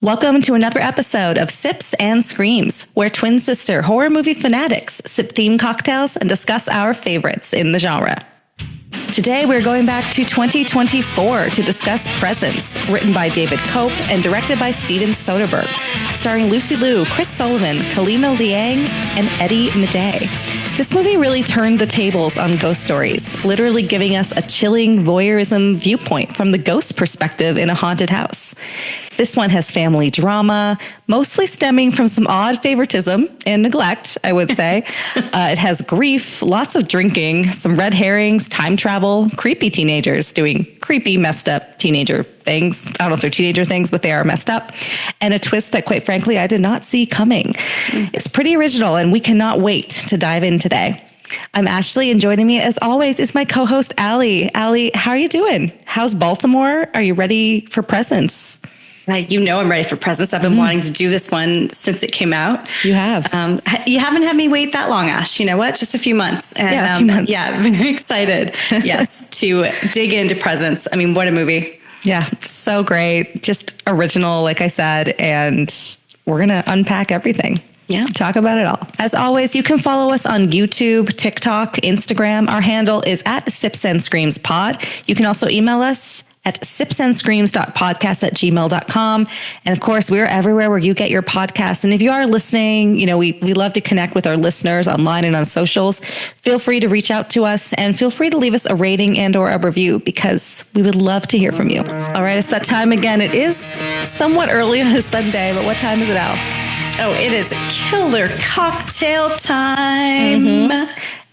Welcome to another episode of Sips and Screams, where twin sister horror movie fanatics sip themed cocktails and discuss our favorites in the genre. Today, we're going back to 2024 to discuss Presence, written by David Cope and directed by Steven Soderbergh, starring Lucy Liu, Chris Sullivan, Kalima Liang, and Eddie Medei. This movie really turned the tables on ghost stories, literally giving us a chilling voyeurism viewpoint from the ghost perspective in a haunted house. This one has family drama, mostly stemming from some odd favoritism and neglect, I would say. It has grief, lots of drinking, some red herrings, time travel, creepy teenagers doing creepy, messed up teenager things. I don't know if they're teenager things, but they are messed up. And a twist that, quite frankly, I did not see coming. It's pretty original, and we cannot wait to dive in today. I'm Ashley, and joining me, as always, is my co-host, Allie. Allie, how are you doing? How's Baltimore? Are you ready for Presence? You know I'm ready for Presence. I've been wanting to do this one since it came out. You have. You haven't had me wait that long, Ash. You know what? Just a few months. And, a few months. Yeah, very excited, yes, to dig into Presence. I mean, what a movie. Yeah, so great. Just original, like I said, and we're going to unpack everything. Yeah. Talk about it all. As always, you can follow us on YouTube, TikTok, Instagram. Our handle is at sipsandscreamspod. You can also email us at sipsandscreams.podcast@gmail.com. And of course, we're everywhere where you get your podcasts. And if you are listening, you know, we love to connect with our listeners online and on socials. Feel free to reach out to us and feel free to leave us a rating and or a review because we would love to hear from you. All right, it's that time again. It is somewhat early on a Sunday, but what time is it, Al? Oh, it is killer cocktail time.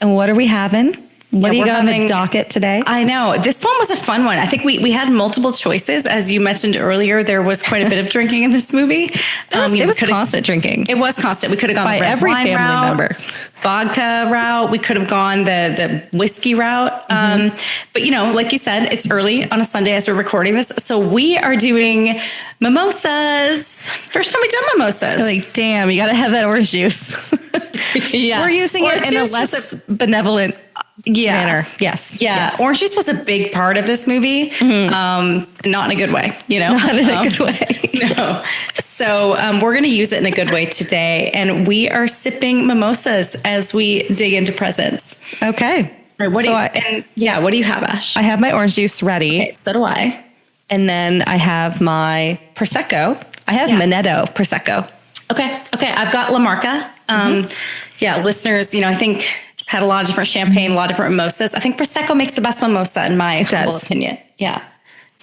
And what are we having? What do you got on the docket today? I know. This one was a fun one. I think we had multiple choices. As you mentioned earlier, there was quite a bit of drinking in this movie. It was constant drinking. It was constant. We could have gone by the red every wine family route, member. Vodka route. We could have gone the whiskey route. But, you know, like you said, it's early on a Sunday as we're recording this. So we are doing mimosas. First time we've done mimosas. You're like, damn, you got to have that orange juice. Yeah. We're using it in a less benevolent manner. Yes. Yeah. Yes. Orange juice was a big part of this movie. Not in a good way, you know? Not in a good way. No. So we're going to use it in a good way today. And we are sipping mimosas as we dig into Presence. Okay. All right, what do you have, Ash? I have my orange juice ready. Okay, so do I. And then I have my Prosecco. I have Manetto Prosecco. Okay. I've got La Marca. Listeners, you know, I think had a lot of different champagne, a lot of different mimosas. I think Prosecco makes the best mimosa in my humble opinion. Yeah.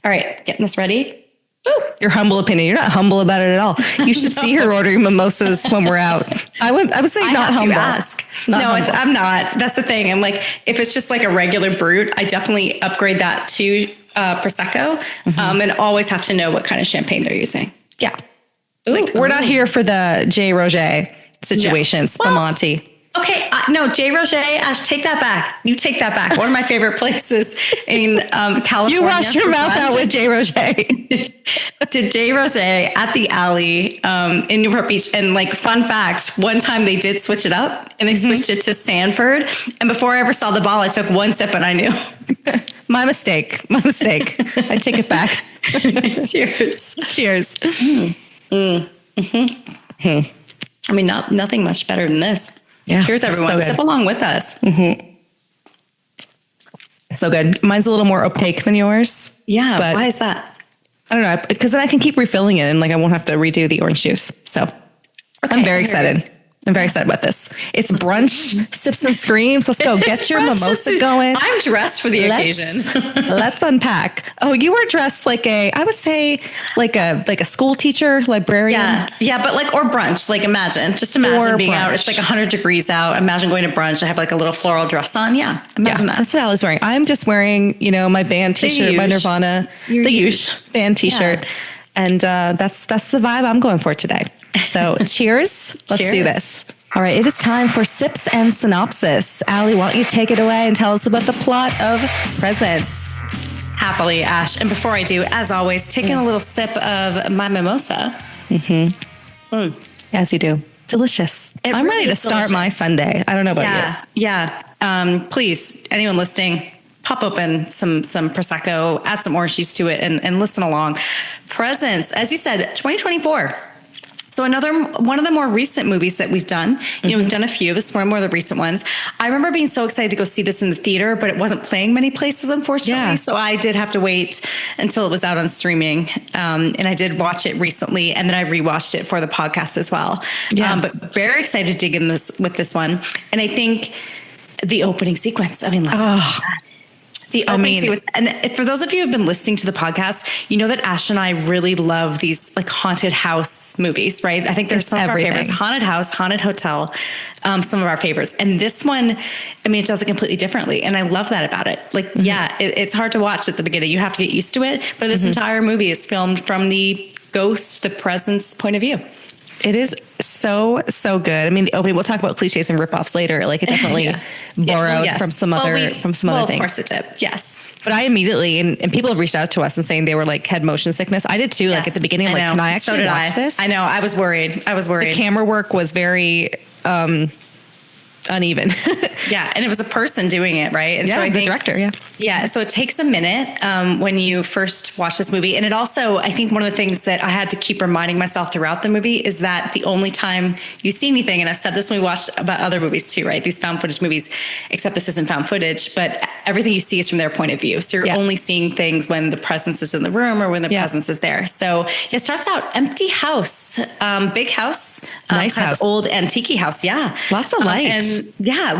All right. Getting this ready. Ooh, your humble opinion. You're not humble about it at all. You should see her ordering mimosas when we're out. I would say not humble. I'm not. That's the thing. And like, if it's just like a regular brut, I definitely upgrade that to Prosecco and always have to know what kind of champagne they're using. Yeah. Ooh, we're not here for the J. Roger situation, Spumante. Okay, no, J. Roger, Ash, take that back. You take that back. One of my favorite places in California. You wash your mouth out with J. Roger. Did J. Roger at the Alley in Newport Beach. And like, fun fact, one time they did switch it up and they switched it to Sanford. And before I ever saw the ball, I took one sip and I knew. My mistake. I take it back. Cheers. Cheers. I mean, nothing much better than this. Yeah. Cheers, everyone. So sip along with us. So good. Mine's a little more opaque than yours. Yeah. But why is that? I don't know. Because then I can keep refilling it and like I won't have to redo the orange juice. So I'm very excited. I'm very excited about this. It's brunch, sips and screams. Let's go. Get your mimosa going. I'm dressed for the occasion. Let's unpack. Oh, you were dressed like I would say like a school teacher, librarian. Yeah, but like, or brunch. Like imagine being out. It's like 100 degrees out. Imagine going to brunch. I have like a little floral dress on. Yeah. Imagine that. That's what I was wearing. I'm just wearing, you know, my band t-shirt, my Nirvana, the Yush band t-shirt. Yeah. And that's the vibe I'm going for today. So cheers. Let's do this. All right. It is time for Sips and Synopsis. Allie, why don't you take it away and tell us about the plot of Presence? Happily, Ash. And before I do, as always, taking a little sip of my mimosa. As you do. Delicious. I'm really ready to start my Sunday. I don't know about you. Yeah. Please, anyone listening, pop open some Prosecco, add some orange juice to it, and listen along. Presents, as you said, 2024. So another one of the more recent movies that we've done, we've done a few. This is one more of the recent ones. I remember being so excited to go see this in the theater, but it wasn't playing many places, unfortunately. Yeah. So I did have to wait until it was out on streaming. And I did watch it recently, and then I rewatched it for the podcast as well. Yeah. But very excited to dig in with this one. And I think the opening sequence, let's talk about that. The opening sequence. And for those of you who have been listening to the podcast, you know that Ash and I really love these like haunted house movies, right? I think there's some of our favorites. Haunted house, haunted hotel, some of our favorites. And this one, it does it completely differently. And I love that about it. Like, it's hard to watch at the beginning. You have to get used to it. But this entire movie is filmed from the ghost, the presence point of view. It is so good. The opening, we'll talk about cliches and ripoffs later. Like it definitely borrowed from some other things. Of course it did. Yes. But I immediately, and people have reached out to us and saying they were like had motion sickness. I did too. Yes. Like at the beginning, I'm like, can I actually watch this? I know. I was worried. The camera work was very, uneven. Yeah. And it was a person doing it. Right. And so I think, the director. Yeah. Yeah. So it takes a minute when you first watch this movie. And it also, I think one of the things that I had to keep reminding myself throughout the movie is that the only time you see anything, and I've said this when we watched about other movies too, right? These found footage movies, except this isn't found footage, but everything you see is from their point of view. So you're only seeing things when the presence is in the room or when the presence is there. So it starts out empty house, big house, nice house, old antique house. Yeah. Lots of light. And yeah, a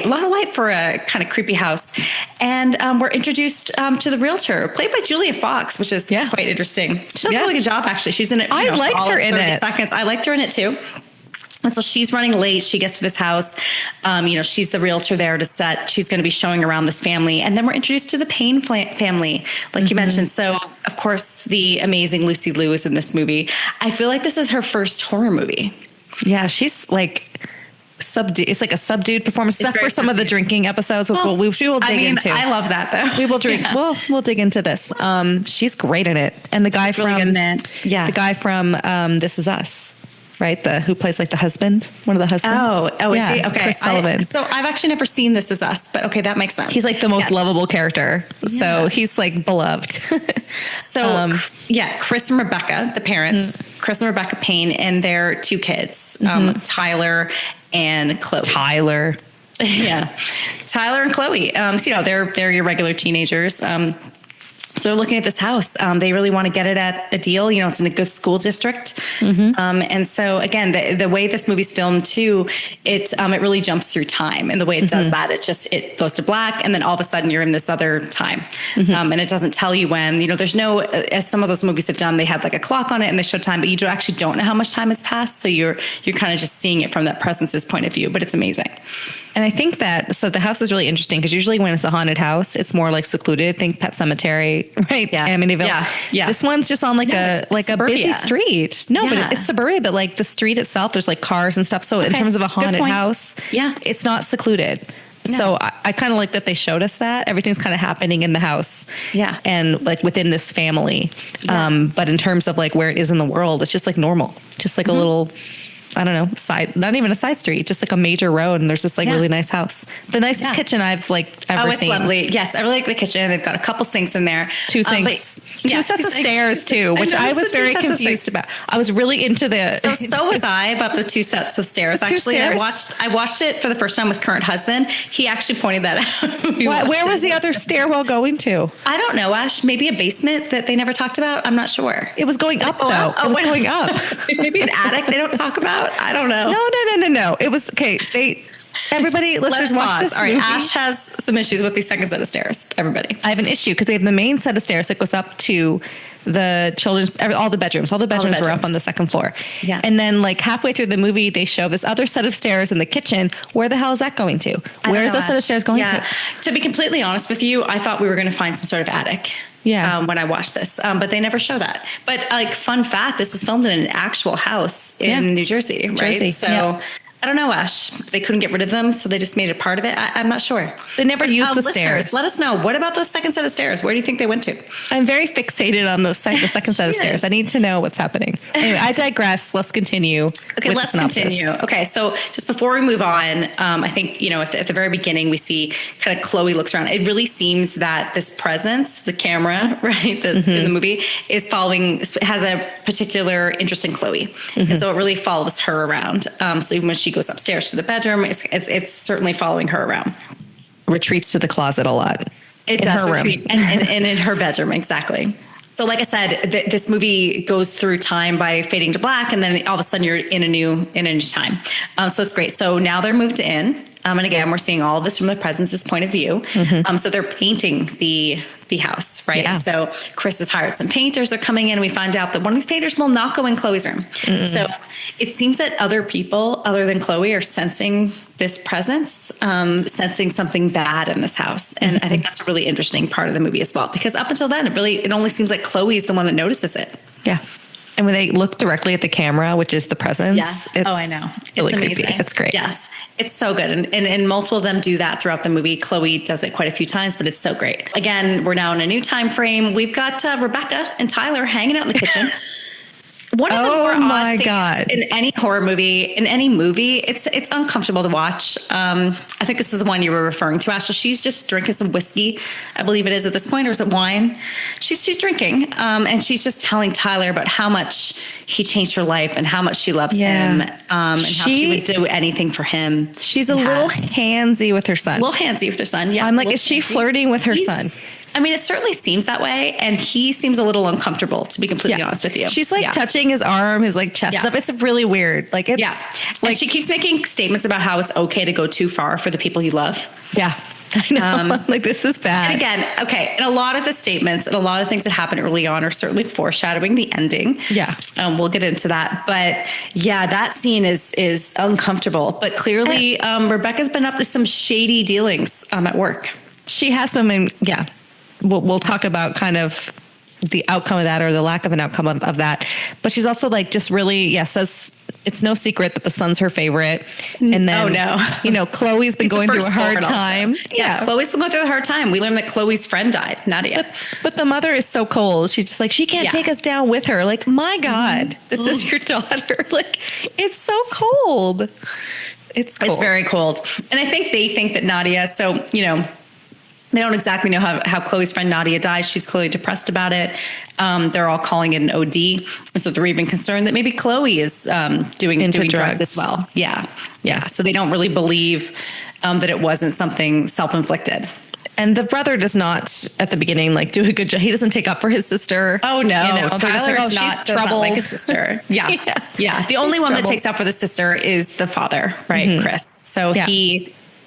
lot of light for a kind of creepy house. And we're introduced to the realtor, played by Julia Fox, which is quite interesting. She does a really good job, actually. She's in it. I liked her in it. Seconds. I liked her in it too. And so she's running late. She gets to this house. She's the realtor there to set. She's going to be showing around this family. And then we're introduced to the Payne family, like you mentioned. So, of course, the amazing Lucy Liu is in this movie. I feel like this is her first horror movie. Yeah, she's like... It's like a subdued performance, except for some of the drinking episodes. We will dig into. I love that though. We will drink. Yeah. We'll dig into this. She's great in it, and the guy the guy from This Is Us, right? Who plays like the husband, one of the husbands. Oh, is he? Okay, Chris Sullivan. So I've actually never seen This Is Us, but okay, that makes sense. He's like the most lovable character, so he's like beloved. So Chris and Rebecca, the parents, Chris and Rebecca Payne, and their two kids, Tyler and Chloe. Tyler and Chloe. So they're your regular teenagers. So they're looking at this house. They really want to get it at a deal. It's in a good school district. And so again, the way this movie's filmed too, it really jumps through time. And the way it does that, it goes to black, and then all of a sudden you're in this other time. And it doesn't tell you when. There's no, as some of those movies have done, they had like a clock on it and they show time, but you actually don't know how much time has passed. So you're kind of just seeing it from that presence's point of view, but it's amazing. And I think so the house is really interesting because usually when it's a haunted house, it's more like secluded. Think Pet Cemetery, right? Yeah. Amityville. Yeah. This one's just on like a busy street. No, but it's suburbia, but like the street itself, there's like cars and stuff. So in terms of a haunted house, it's not secluded. No. So I kind of like that they showed us that everything's kind of happening in the house. Yeah. And like within this family. But in terms of like where it is in the world, it's just like normal, just like a little, I don't know, not even a side street, just like a major road. And there's this like really nice house. The nicest kitchen I've ever seen. Oh, it's lovely. Yes. I really like the kitchen. They've got a couple sinks in there. Two sinks. Two sets of stairs too, which I was very confused about. I was really into the... So was I about the two sets of stairs. Actually, I watched it for the first time with current husband. He actually pointed that out. Where was the other stairwell going to? I don't know, Ash. Maybe a basement that they never talked about. I'm not sure. It was going up though. It was going up. Maybe an attic they don't talk about. I don't know. No. It was okay. Everybody, listeners, watch this. All right, Ash has some issues with the second set of stairs. Everybody, I have an issue because they have the main set of stairs that goes up to the children's, all the bedrooms. All the bedrooms were up on the second floor. Yeah, and then like halfway through the movie, they show this other set of stairs in the kitchen. Where the hell is that going to? Where is that set of stairs going to? To be completely honest with you, I thought we were going to find some sort of attic. Yeah. When I watched this, but they never show that. But like fun fact, this was filmed in an actual house in New Jersey, right? So I don't know, Ash. They couldn't get rid of them, so they just made it part of it. I'm not sure. They never used the stairs. Let us know. What about those second set of stairs? Where do you think they went to? I'm very fixated on the second set of stairs. I need to know what's happening. Anyway, I digress. Let's continue. Okay, let's continue. Okay, so just before we move on, I think, at the very beginning, we see kind of Chloe looks around. It really seems that this presence, the camera, right, in the movie, has a particular interest in Chloe. And so it really follows her around. So even when she goes upstairs to the bedroom, it's certainly following her around. Retreats to the closet a lot. It does retreat. And in her bedroom, exactly. So like I said, this movie goes through time by fading to black, and then all of a sudden you're in a new time. So it's great. So now they're moved in. And again, we're seeing all of this from the presence's point of view. So they're painting the house, right? Yeah. So Chris has hired some painters. They're coming in, and we find out that one of these painters will not go in Chloe's room. So it seems that other people other than Chloe are sensing this presence, sensing something bad in this house. And I think that's a really interesting part of the movie as well, because up until then, it only seems like Chloe is the one that notices it. Yeah. And when they look directly at the camera, which is the presence, I know. It's really amazing. creepy. It's great. Yes, it's so good. And multiple of them do that throughout the movie. Chloe does it quite a few times, but it's so great. Again, we're now in a new time frame. We've got Rebecca and Tyler hanging out in the kitchen. One of the more odd scenes in any horror movie, in any movie, it's uncomfortable to watch. I think this is the one you were referring to, Ash. So she's just drinking some whiskey, I believe it is at this point, or is it wine? She's drinking, and she's just telling Tyler about how much he changed her life and how much she loves him, and how she would do anything for him. She's a little handsy with her son. Yeah. I'm like, is she flirting with her son? I mean, it certainly seems that way. And he seems a little uncomfortable, to be completely honest with you. She's like touching his arm, his like chest up. It's really weird. Like, it's and she keeps making statements about how it's okay to go too far for the people you love. Yeah. I know. Like, this is bad. And again, and a lot of the statements and a lot of things that happen early on are certainly foreshadowing the ending. Yeah. We'll get into that. But yeah, that scene is uncomfortable. But clearly, Rebecca's been up to some shady dealings at work. She has been, We'll talk about kind of the outcome of that, or the lack of an outcome of that. But she's also like, just really, says it's no secret that the son's her favorite. And then, Chloe's been going through a hard time. Yeah. Chloe's been going through a hard time. We learned that Chloe's friend died, Nadia. But the mother is so cold. She's just like, she can't take us down with her. Like, my God, this is your daughter. Like, it's so cold. It's cold. It's very cold. And I think they think that Nadia, they don't exactly know how Chloe's friend Nadia died. She's clearly depressed about it. They're all calling it an OD. And so they're even concerned that maybe Chloe is doing drugs as well. Yeah. So they don't really believe that it wasn't something self-inflicted. And the brother does not, at the beginning, like, do a good job. He doesn't take up for his sister. Oh, no. Tyler's does not like his sister. Yeah. The only one that takes up for the sister is the father, right, Chris. So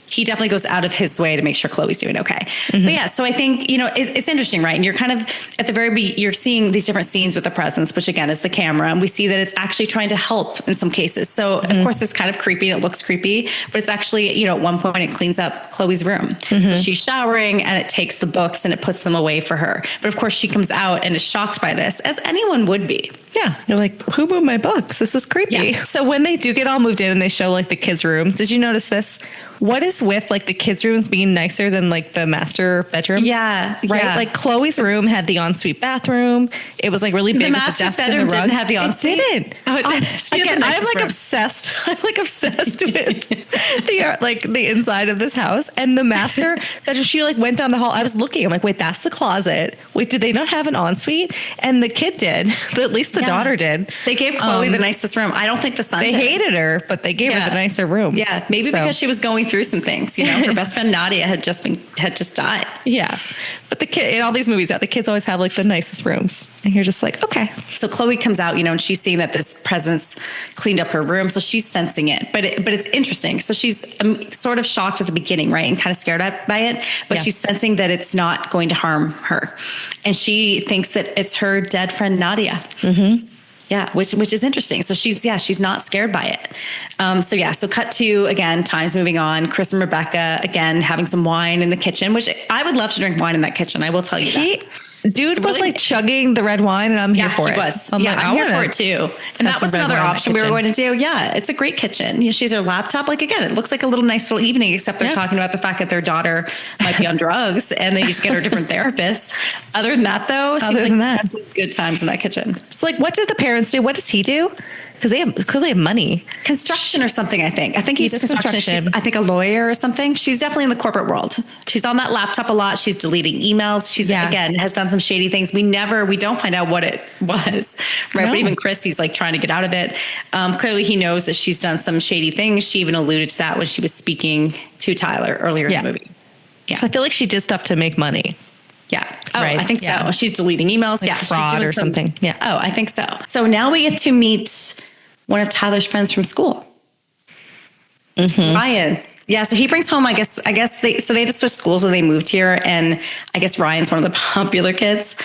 he definitely goes out of his way to make sure Chloe's doing okay. But so I think, it's interesting, right? And you're kind of at the you're seeing these different scenes with the presence, which again is the camera. And we see that it's actually trying to help in some cases. So of course it's kind of creepy. It looks creepy, but it's actually, at one point it cleans up Chloe's room. So she's showering and it takes the books and it puts them away for her. But of course she comes out and is shocked by this, as anyone would be. Yeah. You're like, who moved my books? This is creepy. Yeah. So when they do get all moved in and they show like the kids' rooms, did you notice this? What is with like the kids' rooms being nicer than like the master bedroom? Yeah. Right. Yeah. Like Chloe's room had the ensuite bathroom. It was like really big. The master's bedroom didn't have the ensuite. It didn't. Oh, it did. Again, I'm like obsessed. I'm like obsessed with the inside of this house, and the master bedroom. She like went down the hall. I was looking. I'm like, wait, that's the closet. Wait, did they not have an ensuite? And the kid did, but at least the daughter did. They gave Chloe the nicest room. I don't think the son did. They hated her, but they gave her the nicer room. Yeah, maybe because she was going through some things. Her best friend Nadia had just died. Yeah, but the kid in all these movies, the kids always have like the nicest rooms, and you're just like, okay. So Chloe comes out, and she's seeing that this presence cleaned up her room, so she's sensing it. But it's interesting. So she's sort of shocked at the beginning, right, and kind of scared by it. But she's sensing that it's not going to harm her, and she thinks that it's her dead friend Nadia. Yeah, which is interesting. So she's not scared by it. So cut to, again, time's moving on. Chris and Rebecca, again, having some wine in the kitchen, which I would love to drink wine in that kitchen. I will tell you that. Dude was like chugging the red wine, and I'm here for it. Was. I'm like, I'm here for it too. And that was another option we were going to do. Yeah, it's a great kitchen. You know, she has her laptop. Like, again, it looks like a little nice little evening, except they're talking about the fact that their daughter might be on drugs, and they just get her a different therapist. Other than that, though, that's some good times in that kitchen. So, like, what did the parents do? What does he do? Because they have money. Construction or something, I think. I think he does construction. She's, I think, a lawyer or something. She's definitely in the corporate world. She's on that laptop a lot. She's deleting emails. She's, again, has done some shady things. We don't find out what it was, right? But even Chris, he's like trying to get out of it. Clearly, he knows that she's done some shady things. She even alluded to that when she was speaking to Tyler earlier in the movie. Yeah. So I feel like she did stuff to make money. Yeah. Oh, right. I think so. She's deleting emails. Like fraud or something. Yeah. Oh, I think so. So now we get to meet one of Tyler's friends from school, Ryan. Yeah. So he brings home, I guess they just switched schools when they moved here. And I guess Ryan's one of the popular kids.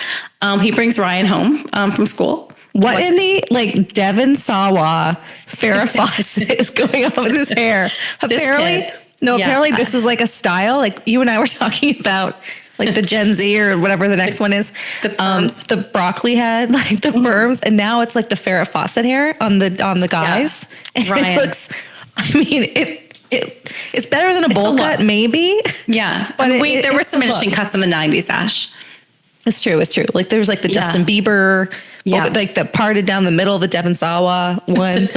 He brings Ryan home from school. What in the like Devon Sawa Farrah Fawcett is going on with his hair? Apparently this is like a style. Like you and I were talking about, like the Gen Z or whatever the next one is. The broccoli head, like the perms, and now it's like the Farrah Fawcett hair on the guys. Yeah. And Ryan. It looks, I mean, it's better than a bowl cut, maybe. Yeah, but there were some interesting cuts in the '90s, Ash. It's true. Like there's like the Justin Bieber. Yeah. Like the parted down the middle, the Devon Sawa one.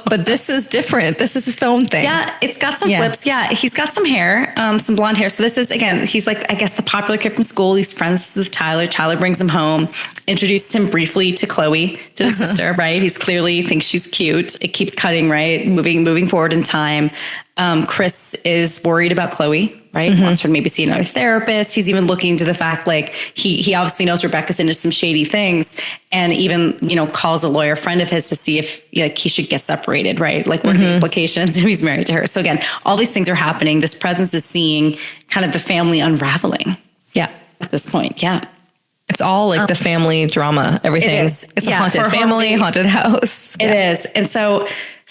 But this is different. This is its own thing. Yeah. It's got some flips. Yeah. He's got some hair, some blonde hair. So this is, again, he's like, I guess the popular kid from school. He's friends with Tyler. Tyler brings him home, introduces him briefly to Chloe, to the sister, right? He's clearly thinks she's cute. It keeps cutting, right? Moving forward in time. Chris is worried about Chloe, right? Wants her to maybe see another therapist. He's even looking into the fact, like, he obviously knows Rebecca's into some shady things, and even, calls a lawyer friend of his to see if like he should get separated, right? Like what are the implications if he's married to her? So again, all these things are happening. This presence is seeing kind of the family unraveling. Yeah. At this point. Yeah. It's all like the family drama, everything. It is. It's a haunted family, haunted house. It is. And so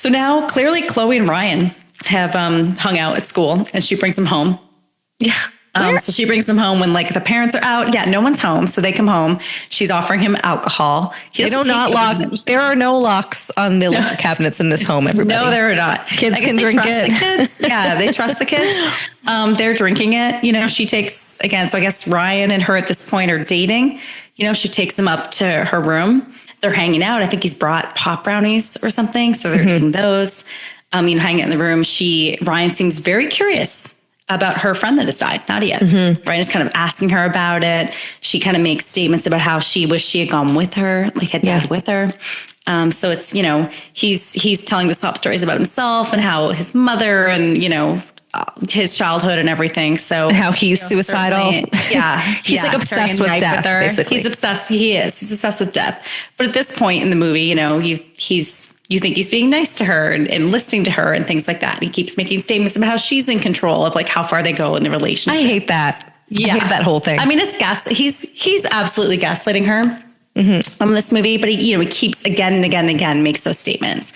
now clearly Chloe and Ryan have hung out at school, and she brings them home. Yeah. So she brings them home when like the parents are out. Yeah, no one's home. So they come home. She's offering him alcohol. They don't not lock. There are no locks on the liquor cabinets in this home, everybody. No, there are not. Kids can drink it. Yeah, they trust the kids. They're drinking it. She takes, again, so I guess Ryan and her at this point are dating. She takes him up to her room. They're hanging out. I think he's brought pop brownies or something. So they're eating those. Hanging out in the room. Ryan seems very curious about her friend that has died, Nadia. Ryan is kind of asking her about it. She kind of makes statements about how she wished she had gone with her, like had died with her. So it's, he's telling the sob stories about himself and how his mother and, his childhood and everything. So and how he's suicidal. He's like obsessed with death, basically. He's obsessed. He's obsessed with death. But at this point in the movie, you think he's being nice to her and listening to her and things like that. He keeps making statements about how she's in control of like how far they go in the relationship. I hate that. Yeah. I hate that whole thing. I mean, it's he's absolutely gaslighting her. This movie, but he keeps again and again and again makes those statements.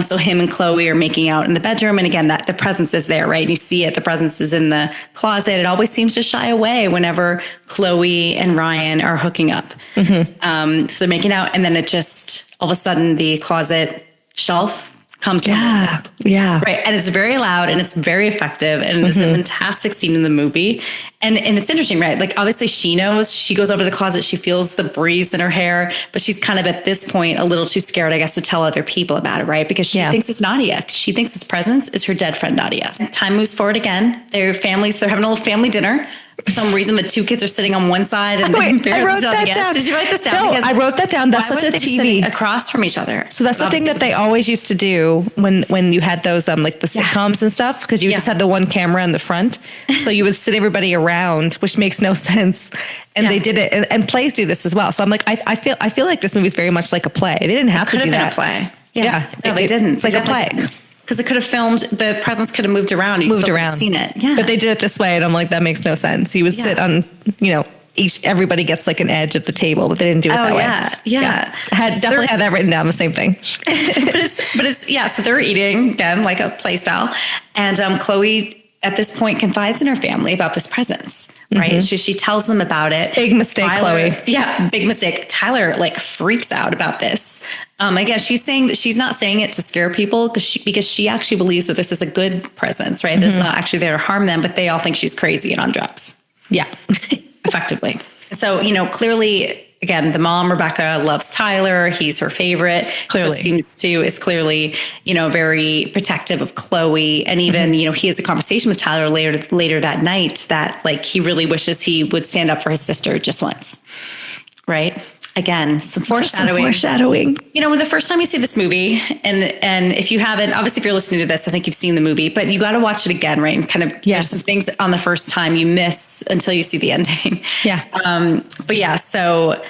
So him and Chloe are making out in the bedroom, and again that the presence is there, right? And you see it, the presence is in the closet. It always seems to shy away whenever Chloe and Ryan are hooking up. So they're making out, and then it just all of a sudden the closet shelf comes down. Yeah. Right. And it's very loud and it's very effective. And it's a fantastic scene in the movie. And it's interesting, right? Like obviously she knows, she goes over to the closet, she feels the breeze in her hair, but she's kind of at this point a little too scared, I guess, to tell other people about it, right? Because she thinks it's Nadia. She thinks his presence is her dead friend, Nadia. Time moves forward again. They're having a little family dinner. For some reason, the two kids are sitting on one side and I wrote that down. Did you write this down? No, I wrote that down. That's such a TV across from each other. So that's the thing that they always used to do when you had those like the sitcoms and stuff, because you just had the one camera in the front, so you would sit everybody around, which makes no sense. And they did it, and plays do this as well. So I'm like, I feel like this movie is very much like a play. They didn't have to do that. A play. Yeah. No, they didn't. It's like a play. Because it could have filmed, the presence could have moved around. You still would have seen it. Yeah. But they did it this way. And I'm like, that makes no sense. You would sit on, everybody gets like an edge of the table, but they didn't do it that way. Yeah. I definitely had that written down, the same thing. but it's so they're eating again, like a play style. And Chloe at this point confides in her family about this presence, right? She tells them about it. Big mistake, Tyler, Chloe. Yeah, big mistake. Tyler like freaks out about this. Again, she's saying that she's not saying it to scare people because she actually believes that this is a good presence, right? That's not actually there to harm them, but they all think she's crazy and on drugs. Yeah. Effectively. So, clearly, again, the mom, Rebecca, loves Tyler. He's her favorite. Clearly. Is clearly, very protective of Chloe. And even, he has a conversation with Tyler later that night that like he really wishes he would stand up for his sister just once. Right. Again, some foreshadowing. When the first time you see this movie, and if you haven't, obviously if you're listening to this, I think you've seen the movie, but you got to watch it again, right? And kind of there's some things on the first time you miss until you see the ending. Yeah. So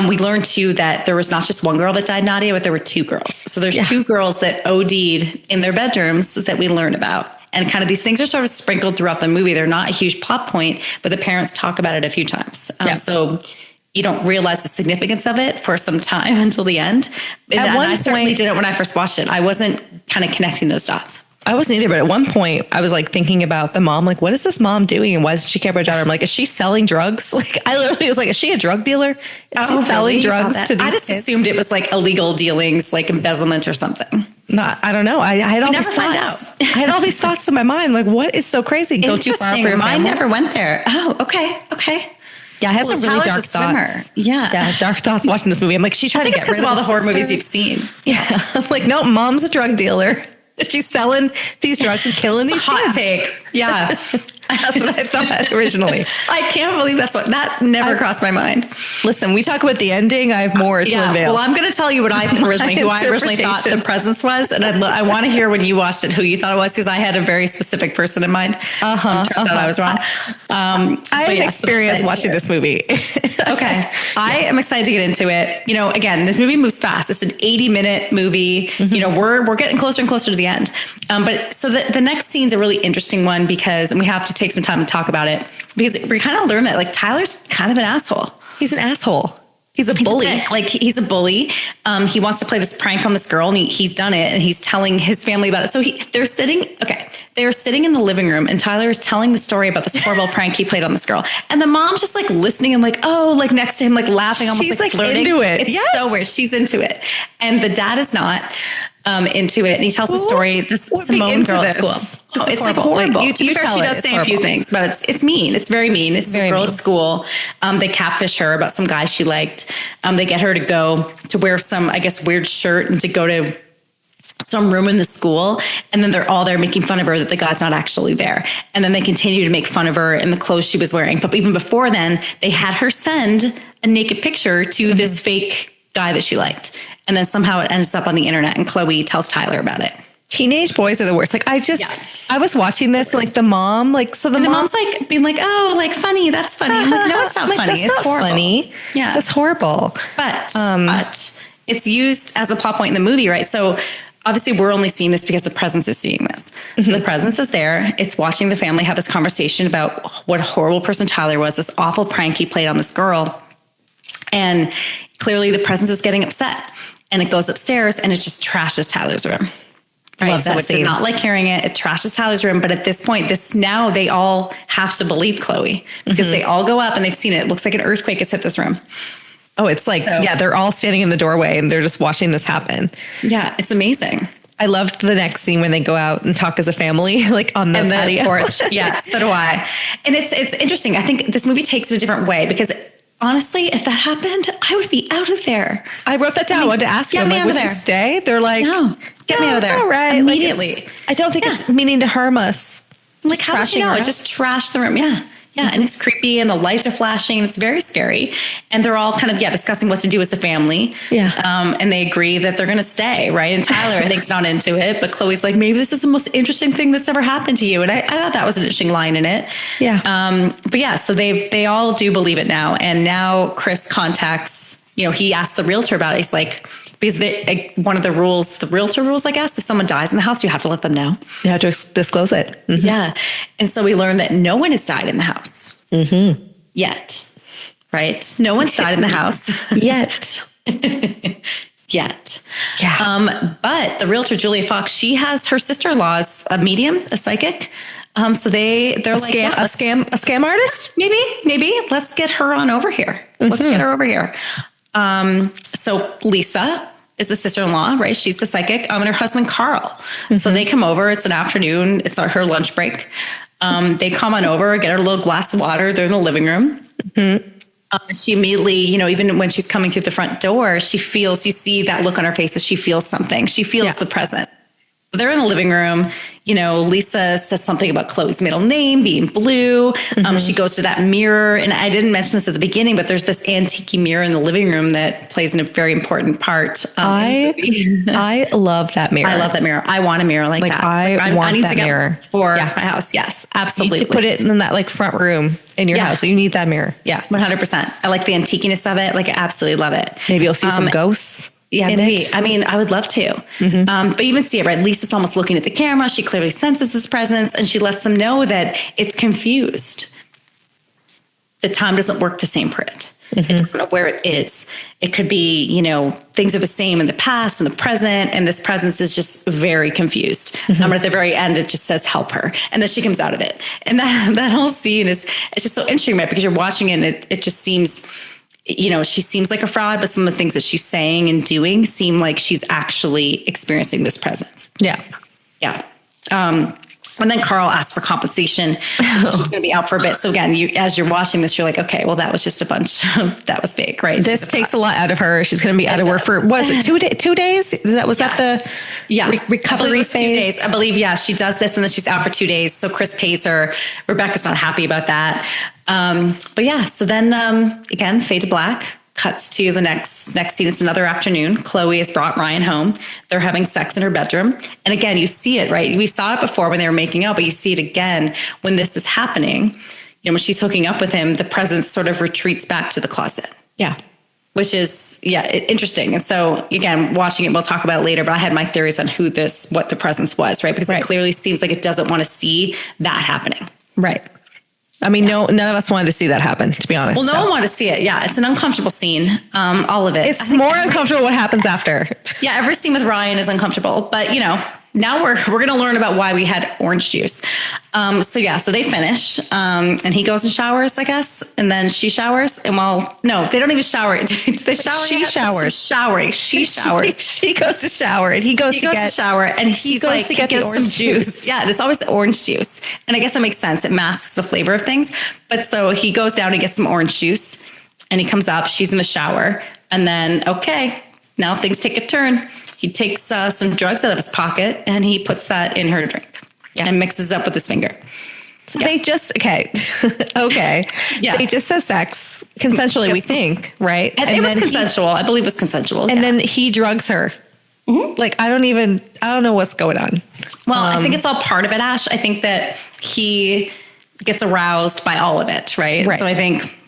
we learned too that there was not just one girl that died, Nadia, but there were two girls. So there's two girls that OD'd in their bedrooms that we learn about. And kind of these things are sort of sprinkled throughout the movie. They're not a huge plot point, but the parents talk about it a few times. So you don't realize the significance of it for some time until the end. I certainly didn't when I first watched it. I wasn't kind of connecting those dots. I wasn't either, but at one point I was like thinking about the mom, like, what is this mom doing? And why doesn't she care about her daughter? I'm like, is she selling drugs? Like, I literally was like, is she a drug dealer? Is she selling drugs to these I just kids? assumed it was like illegal dealings, like embezzlement or something. No, I don't know. I had all these never find thoughts. I had all these thoughts in my mind. Like, what is so crazy? Go too far for your Mine family? never went there. Oh, okay. Yeah, I had some really dark Swimmer. thoughts. Yeah, dark thoughts watching this movie. I'm like, she's trying to get rid of all the horror sister. movies you've seen. Yeah, I'm like, no, mom's a drug dealer. She's selling these drugs and killing these hot kids. take. Yeah. That's what I thought originally. I can't believe that never crossed my mind. Listen, we talk about the ending. I have more to unveil. Well, I'm going to tell you what I originally thought the presence was. And I want to hear when you watched it, who you thought it was, because I had a very specific person in mind. Turns out I was wrong. I have experience watching this movie. Okay. I am excited to get into it. Again, this movie moves fast. It's an 80-minute movie. We're getting closer and closer to the end. But so the next scene's a really interesting one because, and we have to take some time to talk about it because we kind of learn that like Tyler's kind of an asshole. He's an asshole. He's a bully. He's a bully. He wants to play this prank on this girl and he's done it and he's telling his family about it. So they're sitting in the living room and Tyler is telling the story about this horrible prank he played on this girl. And the mom's just like listening and like, oh, like next to him, like laughing, almost she's like flirting. Into it. It's so weird. She's into it. And the dad is not. Into it, and he tells the story. This Simone girl at school. It's like horrible. Like, she does say a few things, but it's mean. It's very mean. It's a girl at school. They catfish her about some guy she liked. They get her to wear some, I guess, weird shirt and to go to some room in the school. And then they're all there making fun of her that the guy's not actually there. And then they continue to make fun of her in the clothes she was wearing. But even before then, they had her send a naked picture to this fake guy that she liked. And then somehow it ends up on the internet and Chloe tells Tyler about it. Teenage boys are the worst. Like I was watching this, like the mom, like, so the mom's like being like, oh, like funny. That's funny. I'm like, no, it's not funny. That's it's not horrible. Funny. Yeah. That's horrible. But it's used as a plot point in the movie, right? So obviously we're only seeing this because the presence is seeing this. So the presence is there. It's watching the family have this conversation about what a horrible person Tyler was, this awful prank he played on this girl. And clearly the presence is getting upset. And it goes upstairs and it just trashes Tyler's room. Right. Love so that it scene. did not like hearing it. It trashes Tyler's room. But at this point, now they all have to believe Chloe because they all go up and they've seen it. It looks like an earthquake has hit this room. Oh, it's like, they're all standing in the doorway and they're just watching this happen. Yeah, it's amazing. I loved the next scene when they go out and talk as a family, like on the patio. Porch. Yeah, so do I. And it's interesting. I think this movie takes it a different way because honestly, if that happened, I would be out of there. I wrote that down. I wanted to ask you, I'm like, would you stay? They're like, no, get me out of there. All right. Immediately. Like I don't think it's meaning to harm us. Like, how did you know? It just trashed the room. Yeah. Yeah. And it's creepy and the lights are flashing. It's very scary. And they're all kind of, discussing what to do as a family. Yeah. And they agree that they're going to stay. Right. And Tyler, I think, is not into it. But Chloe's like, maybe this is the most interesting thing that's ever happened to you. And I thought that was an interesting line in it. Yeah. But yeah, so they all do believe it now. And now Chris contacts, he asks the realtor about it. He's like, because one of the realtor rules, I guess, if someone dies in the house, you have to let them know. You have to disclose it. Mm-hmm. Yeah. And so we learned that no one has died in the house yet, right? No one's died in the house yet. yet. Yeah. But the realtor, Julia Fox, she has her sister-in-law's a medium, a psychic. So they're like a scam artist? Maybe let's get her on over here. Let's get her over here. So Lisa is the sister-in-law, right? She's the psychic, and her husband, Carl. So they come over. It's an afternoon. It's her lunch break. They come on over, get her a little glass of water. They're in the living room. She immediately, even when she's coming through the front door, you see that look on her face that she feels something. She feels the presence. They're in the living room. Lisa says something about Chloe's middle name being Blue. She goes to that mirror. And I didn't mention this at the beginning, but there's this antique mirror in the living room that plays a very important part. I love that mirror. I love that mirror. I want a mirror like that. I need that mirror for my house. Yes, absolutely. You need to put it in that front room in your house. You need that mirror. Yeah. 100%. I like the antiqueness of it. I absolutely love it. Maybe you'll see some ghosts. Yeah, maybe. I mean, I would love to. But you even see it, right? Lisa's almost looking at the camera. She clearly senses his presence, and she lets them know that it's confused. The time doesn't work the same for it. It doesn't know where it is. It could be, things are the same in the past and the present, and this presence is just very confused. But at the very end, it just says, help her. And then she comes out of it. And that whole scene it's just so interesting, right? Because you're watching it, and it just seems... she seems like a fraud, but some of the things that she's saying and doing seem like she's actually experiencing this presence. Yeah. Yeah. And then Carl asks for compensation. She's going to be out for a bit. So again, as you're watching this, you're like, okay, well, that was just that was fake, right? This takes a lot out of her. She's going to be out of work for, was it 2 days? Was that the recovery phase? 2 days. I believe, she does this and then she's out for 2 days. So Chris pays her. Rebecca's not happy about that. So then, again, fade to black. Cuts to the next scene. It's another afternoon. Chloe has brought Ryan home. They're having sex in her bedroom. And again, you see it, right? We saw it before when they were making out, but you see it again when this is happening. When she's hooking up with him, the presence sort of retreats back to the closet. Yeah. Which is, interesting. And so again, watching it, we'll talk about it later, but I had my theories on what the presence was, right? Because it clearly seems like it doesn't want to see that happening. Right. I mean, none of us wanted to see that happen, to be honest. Well, no one wanted to see it. Yeah, it's an uncomfortable scene. All of it. It's more uncomfortable what happens after. Yeah, every scene with Ryan is uncomfortable. But, now we're going to learn about why we had orange juice. So they finish and he goes and showers, I guess. And then she showers. And no, they don't even shower. Do they shower? She showers. She showers. She goes to shower and he goes to shower and he's like, to get the orange juice. Yeah, it's always the orange juice. And I guess it makes sense. It masks the flavor of things. But so he goes down and gets some orange juice and he comes up. She's in the shower. And then, now things take a turn. He takes some drugs out of his pocket and he puts that in her drink and mixes it up with his finger. So they just, okay. Yeah. They just had sex consensually, we think, right? And it was consensual. I believe it was consensual. And then he drugs her. I don't know what's going on. Well, I think it's all part of it, Ash. I think that he gets aroused by all of it, right? So I think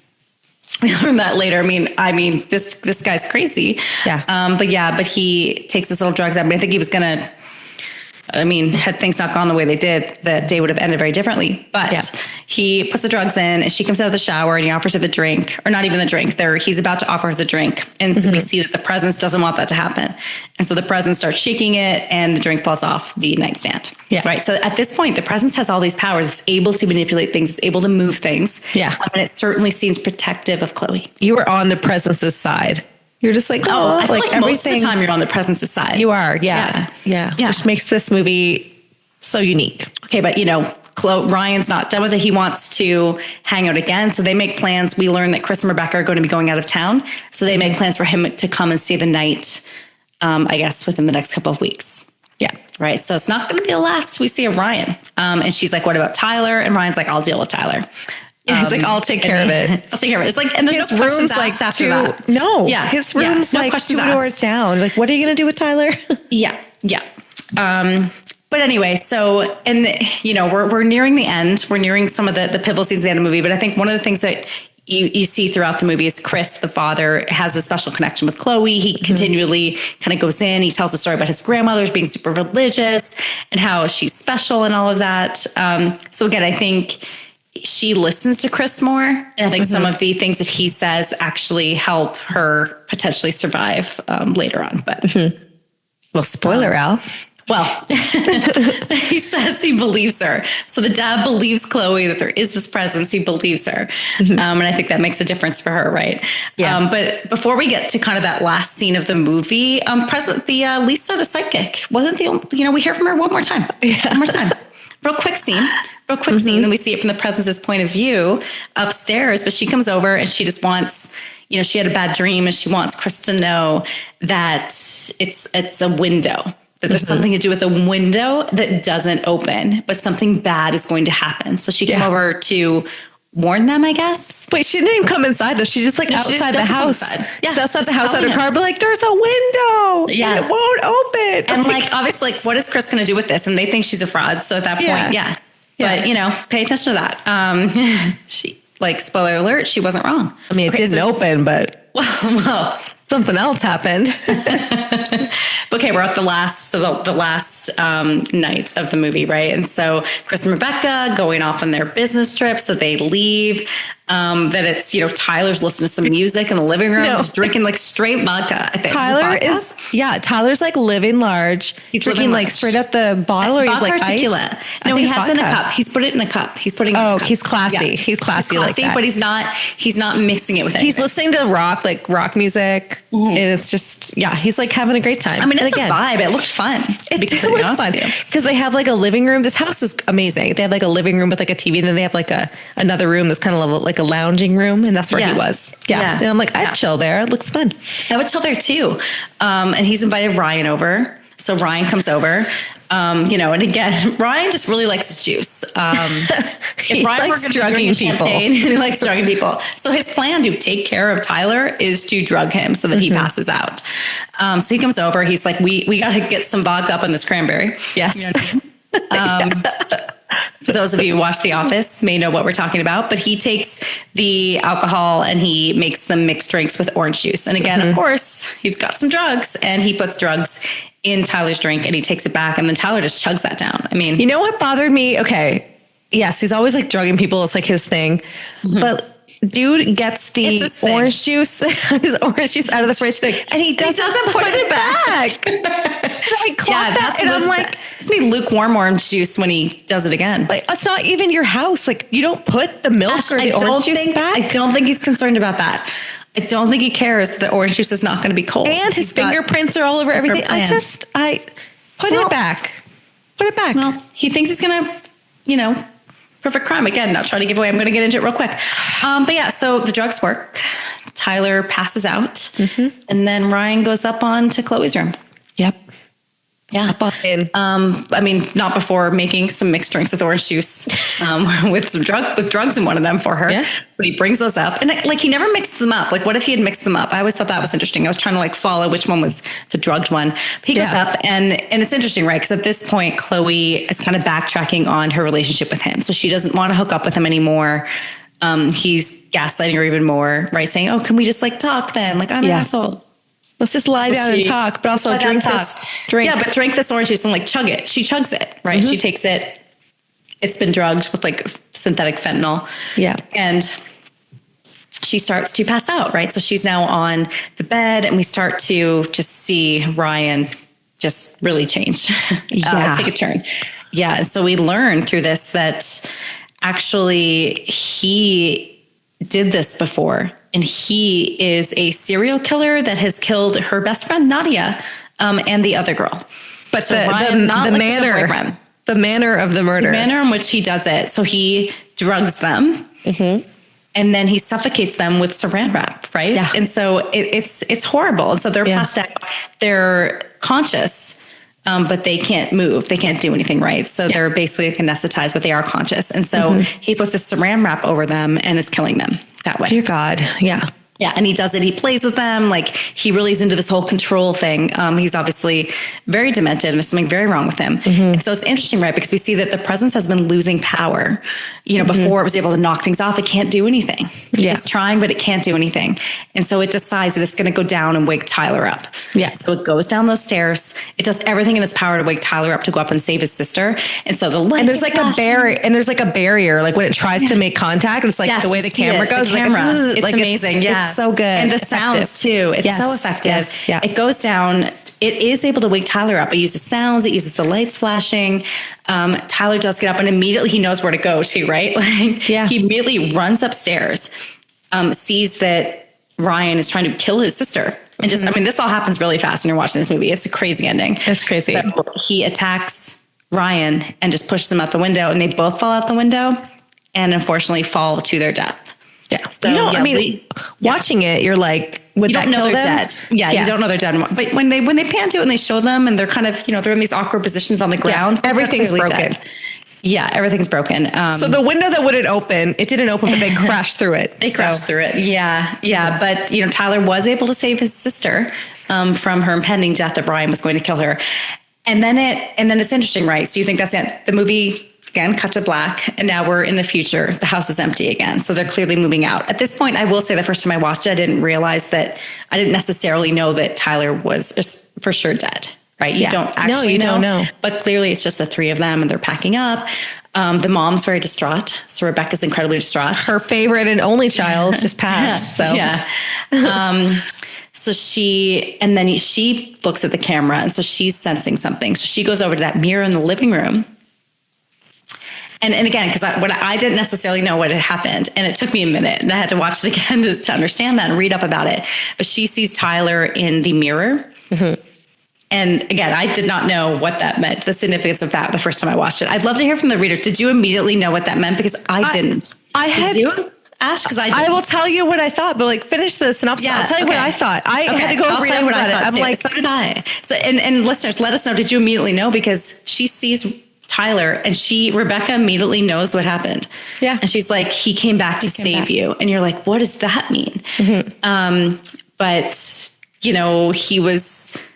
we learned that later. I mean, this guy's crazy. Yeah. But he takes his little drugs out. But I think he was gonna. Had things not gone the way they did, the day would have ended very differently. But he puts the drugs in, and she comes out of the shower, and he offers her the drink, or not even the drink. He's about to offer her the drink, and we see that the presence doesn't want that to happen, and so the presence starts shaking it, and the drink falls off the nightstand. Yeah. Right. So at this point, the presence has all these powers. It's able to manipulate things. It's able to move things. Yeah. And it certainly seems protective of Chloe. You were on the presence's side. You're just like, I feel like most of the time you're on the presence's side. You are. Yeah. Which makes this movie so unique. Okay. But Ryan's not done with it. He wants to hang out again. So they make plans. We learn that Chris and Rebecca are going to be going out of town. So they make plans for him to come and stay the night, I guess, within the next couple of weeks. Yeah. Right. So it's not going to be the last we see of Ryan. And she's like, what about Tyler? And Ryan's like, I'll deal with Tyler. Yeah, he's like, I'll take care of it. I'll take care of it. It's like, and there's no questions asked after that. No. Yeah. His room's like 2 doors down. Like, what are you going to do with Tyler? Yeah. But anyway, so, and we're nearing the end. We're nearing some of the pivotal scenes at the end of the movie. But I think one of the things that you see throughout the movie is Chris, the father, has a special connection with Chloe. He continually kind of goes in. He tells a story about his grandmother's being super religious and how she's special and all of that. So again, I think she listens to Chris more. And I think some of the things that he says actually help her potentially survive later on. But Well, spoiler, Al. well, he says he believes her. So the dad believes Chloe that there is this presence. He believes her. And I think that makes a difference for her, right? Yeah. But before we get to kind of that last scene of the movie, Lisa, the psychic, wasn't we hear from her one more time. One more time. Real quick scene. Then we see it from the presence's point of view upstairs. But she comes over and she just wants, she had a bad dream and she wants Chris to know that it's a window. That there's something to do with a window that doesn't open, but something bad is going to happen. So she came over to warn them, I guess. Wait, she didn't even come inside though. She's just outside the house. Yeah, she's outside the house at her car, but there's a window. Yeah, and it won't open. And obviously, what is Chris going to do with this? And they think she's a fraud. So at that point, yeah. But pay attention to that. She spoiler alert, she wasn't wrong. I mean, it didn't open, but well. Something else happened. Okay, we're at the last night of the movie, right? And so Chris and Rebecca going off on their business trip, so they leave. That it's Tyler's listening to some music in the living room, just drinking straight vodka. I think Tyler's living large. He's drinking straight out the bottle, or vodka he's or tequila. No, he has it in a cup. He's put it in a cup. He's putting. He's classy. Yeah. He's classy like that. But he's not mixing it with anything. He's listening to rock music, and it's just he's having a great time. I mean, it's a vibe. It looked fun. It did look fun because they have a living room. This house is amazing. They have a living room with a TV, and then they have another room that's kind of like a lounging room, and that's where he was. Yeah. And I'm I'd chill there. It looks fun. I would chill there too. And he's invited Ryan over. So Ryan comes over. And again, Ryan just really likes his juice. He likes drugging people. He likes drugging people. So his plan to take care of Tyler is to drug him so that he passes out. So he comes over. He's like, we got to get some vodka up on this cranberry. Yes. For those of you who watch The Office may know what we're talking about, but he takes the alcohol and he makes some mixed drinks with orange juice. And again, of course, he's got some drugs and he puts drugs in Tyler's drink and he takes it back and then Tyler just chugs that down. I mean, you know what bothered me? Okay. Yes. He's always drugging people. It's his thing, but dude gets the orange juice, his orange juice out of the fridge, and he doesn't put it back. And I'm it's me lukewarm orange juice when he does it again. It's not even your house. You don't put the milk or the orange juice back. I don't think he's concerned about that. I don't think he cares that the orange juice is not going to be cold. And his fingerprints are all over everything. I put it back. Put it back. Well, he thinks he's going to, perfect crime. Again, not trying to give away. I'm going to get into it real quick. But yeah, so the drugs work. Tyler passes out. And then Ryan goes up on to Chloe's room. Yep. Yeah. I mean, not before making some mixed drinks with orange juice, with drugs in one of them for her. Yeah. But he brings those up and he never mixed them up. What if he had mixed them up? I always thought that was interesting. I was trying to follow which one was the drugged one. But he goes up and it's interesting, right? Because at this point, Chloe is kind of backtracking on her relationship with him. So she doesn't want to hook up with him anymore. He's gaslighting her even more, right? Saying, oh, can we just talk then? I'm an asshole. Let's just lie down and talk, but also drink this drink. Yeah, but drink this orange juice and chug it. She chugs it, right? She takes it. It's been drugged with synthetic fentanyl. Yeah. And she starts to pass out, right? So she's now on the bed and we start to just see Ryan just really change, take a turn. Yeah. And so we learn through this that actually he did this before. And he is a serial killer that has killed her best friend, Nadia, and the other girl. But so the manner of the murder. The manner in which he does it. So he drugs them. And then he suffocates them with saran wrap, right? Yeah. And so it's horrible. And so they're passed out. They're conscious, but they can't move. They can't do anything, right? So they're basically anesthetized, but they are conscious. And so he puts a saran wrap over them and is killing them that way. Dear God. Yeah. Yeah, and he does it. He plays with them. Like, he really is into this whole control thing. He's obviously very demented, and there's something very wrong with him. And so it's interesting, right? Because we see that the presence has been losing power. You know, before it was able to knock things off, it can't do anything. Yeah. It's trying, but it can't do anything. And so it decides that it's going to go down and wake Tyler up. Yeah. So it goes down those stairs. It does everything in its power to wake Tyler up to go up and save his sister. And so the lights And there's like a barrier, like when it tries to make contact, it's like Yes, the way you the see camera it, goes. the camera. Like, It's amazing. Yeah. It's so good. And the Effective. sounds too. It's so effective. Yes, yeah. It goes down. It is able to wake Tyler up. It uses sounds. It uses the lights flashing. Tyler does get up, and immediately he knows where to go to, right? Like, he immediately runs upstairs, sees that Ryan is trying to kill his sister. And just, I mean, this all happens really fast when you're watching this movie. It's a crazy ending. It's crazy. So he attacks Ryan and just pushes him out the window, and they both fall out the window and unfortunately fall to their death. Yeah. So, you don't, yeah, I mean, watching it, you're like, would you that don't know kill they're them? dead. Yeah, you don't know they're dead. But when they pan to it and they show them, and they're kind of, you know, they're in these awkward positions on the ground. Everything's clearly broken. dead. Yeah, everything's broken. So the window that wouldn't open, it didn't open, but they crashed through it. They crashed through it. Yeah. But, you know, Tyler was able to save his sister from her impending death that Ryan was going to kill her. And then it's interesting, right? So you think that's it. The movie, again, cut to black, and now we're in the future. The house is empty again. So they're clearly moving out. At this point, I will say the first time I watched it, I didn't necessarily know that Tyler was just for sure dead, right? You don't actually don't know. But clearly it's just the three of them, and they're packing up. The mom's very distraught. So Rebecca's incredibly distraught. Her favorite and only child just passed. So yeah. So she looks at the camera, and so she's sensing something. So she goes over to that mirror in the living room. And again, because I didn't necessarily know what had happened, and it took me a minute, and I had to watch it again to understand that and read up about it. But she sees Tyler in the mirror. And again, I did not know what that meant, the significance of that the first time I watched it. I'd love to hear from the reader. Did you immediately know what that meant? Because I didn't. Did you, Ash? Because I will tell you what I thought, but like finish the synopsis. Yeah, I'll tell you what I thought. I had to go read up about it. I'm like, so did I. So and listeners, let us know. Did you immediately know? Because she sees Tyler, and Rebecca immediately knows what happened. Yeah. And she's like, he came back to save you. And you're like, what does that mean? But, you know, he was,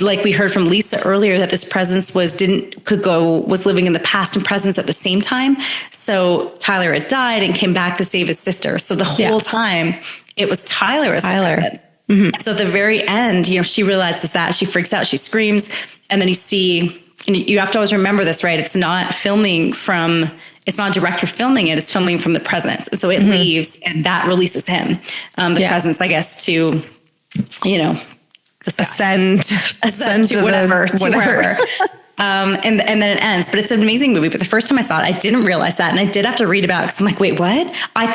like we heard from Lisa earlier, that this presence was living in the past and presence at the same time. So Tyler had died and came back to save his sister. So the whole time it was Tyler as the presence. So at the very end, you know, she realizes that, she freaks out, she screams, and then you see. And you have to always remember this, right? It's not a director filming it. It's filming from the presence. And so it leaves, and that releases him. The presence, I guess, to, you know, the sky. Ascend to whatever. And then it ends. But it's an amazing movie. But the first time I saw it, I didn't realize that. And I did have to read about it, because I'm like, wait, what? I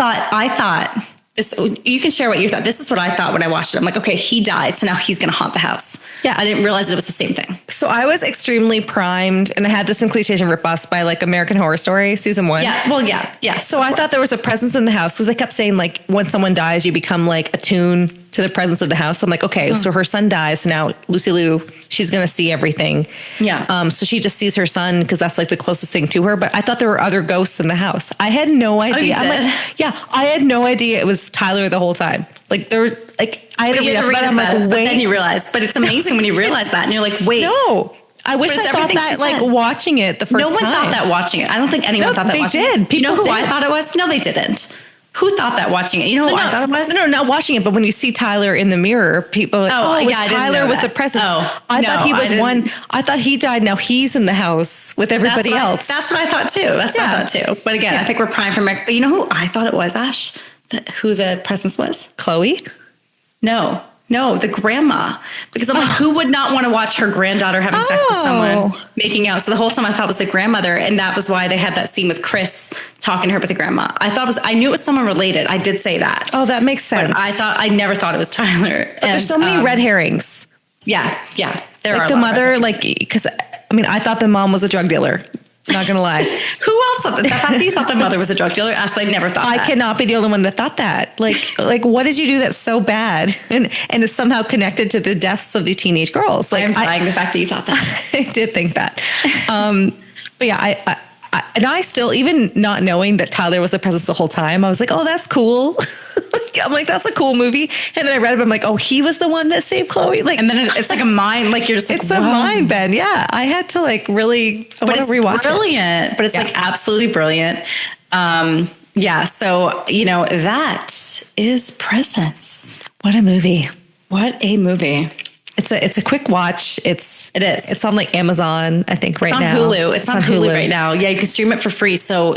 thought this, you can share what you thought. This is what I thought when I watched it. I'm like, okay, he died, so now he's going to haunt the house. Yeah. I didn't realize it was the same thing. So I was extremely primed, and I had this inclination ripped off by like American Horror Story season 1. Yeah. Well, yeah. Yeah. So I thought there was a presence in the house, because they kept saying like, when someone dies, you become like attuned to the presence of the house. So I'm like, okay, so her son dies. So now Lucy Liu, she's going to see everything. Yeah. So she just sees her son, because that's like the closest thing to her. But I thought there were other ghosts in the house. I had no idea. Oh, you I'm did? like, yeah, I had no idea it was Tyler the whole time. Like there were like, I had to read about it. I'm like, wait. But then you realize, but it's amazing when you realize that, and you're like, wait. No. I wish I thought that like watching it the first time. No one thought that watching it. I don't think anyone thought that watching it. They did. You know who I thought it was? No, they didn't. Who thought that watching it? You know who I thought it was? No, not watching it, but when you see Tyler in the mirror, people are like, Tyler was the presence. I thought he was one. I thought he died. Now he's in the house with everybody else. That's what I thought too. That's what I thought too. But again, I think we're primed for America. But you know who I thought it was, Ash? Who the presence was? Chloe? No, the grandma. Because I'm like, who would not want to watch her granddaughter having sex with someone making out? So the whole time I thought it was the grandmother, and that was why they had that scene with Chris talking to her with the grandma. I knew it was someone related. I did say that. Oh, that makes sense. But I never thought it was Tyler. But there's so many red herrings. Yeah. There are like the mother, like, because I mean, I thought the mom was a drug dealer. Not gonna lie. Who else thought that? The fact that you thought the mother was a drug dealer, Ashley, I never thought that. I cannot be the only one that thought that. Like what did you do that's so bad and is somehow connected to the deaths of the teenage girls? Like I'm dying the fact that you thought that. I did think that. But yeah, I still, even not knowing that Tyler was the presence the whole time, I was like, oh, that's cool. I'm like, that's a cool movie. And then I read it, I'm like, oh, he was the one that saved Chloe. Like, and then it's like a mind, like you're just like, it's a mind bend. Yeah. I had to like really, I want to rewatch brilliant, it. But it's like absolutely brilliant. Yeah. So, that is Presence. What a movie. What a movie. It's a quick watch. It is. It's on like Amazon, I think right now. Hulu. It's on Hulu right now. Yeah, you can stream it for free. So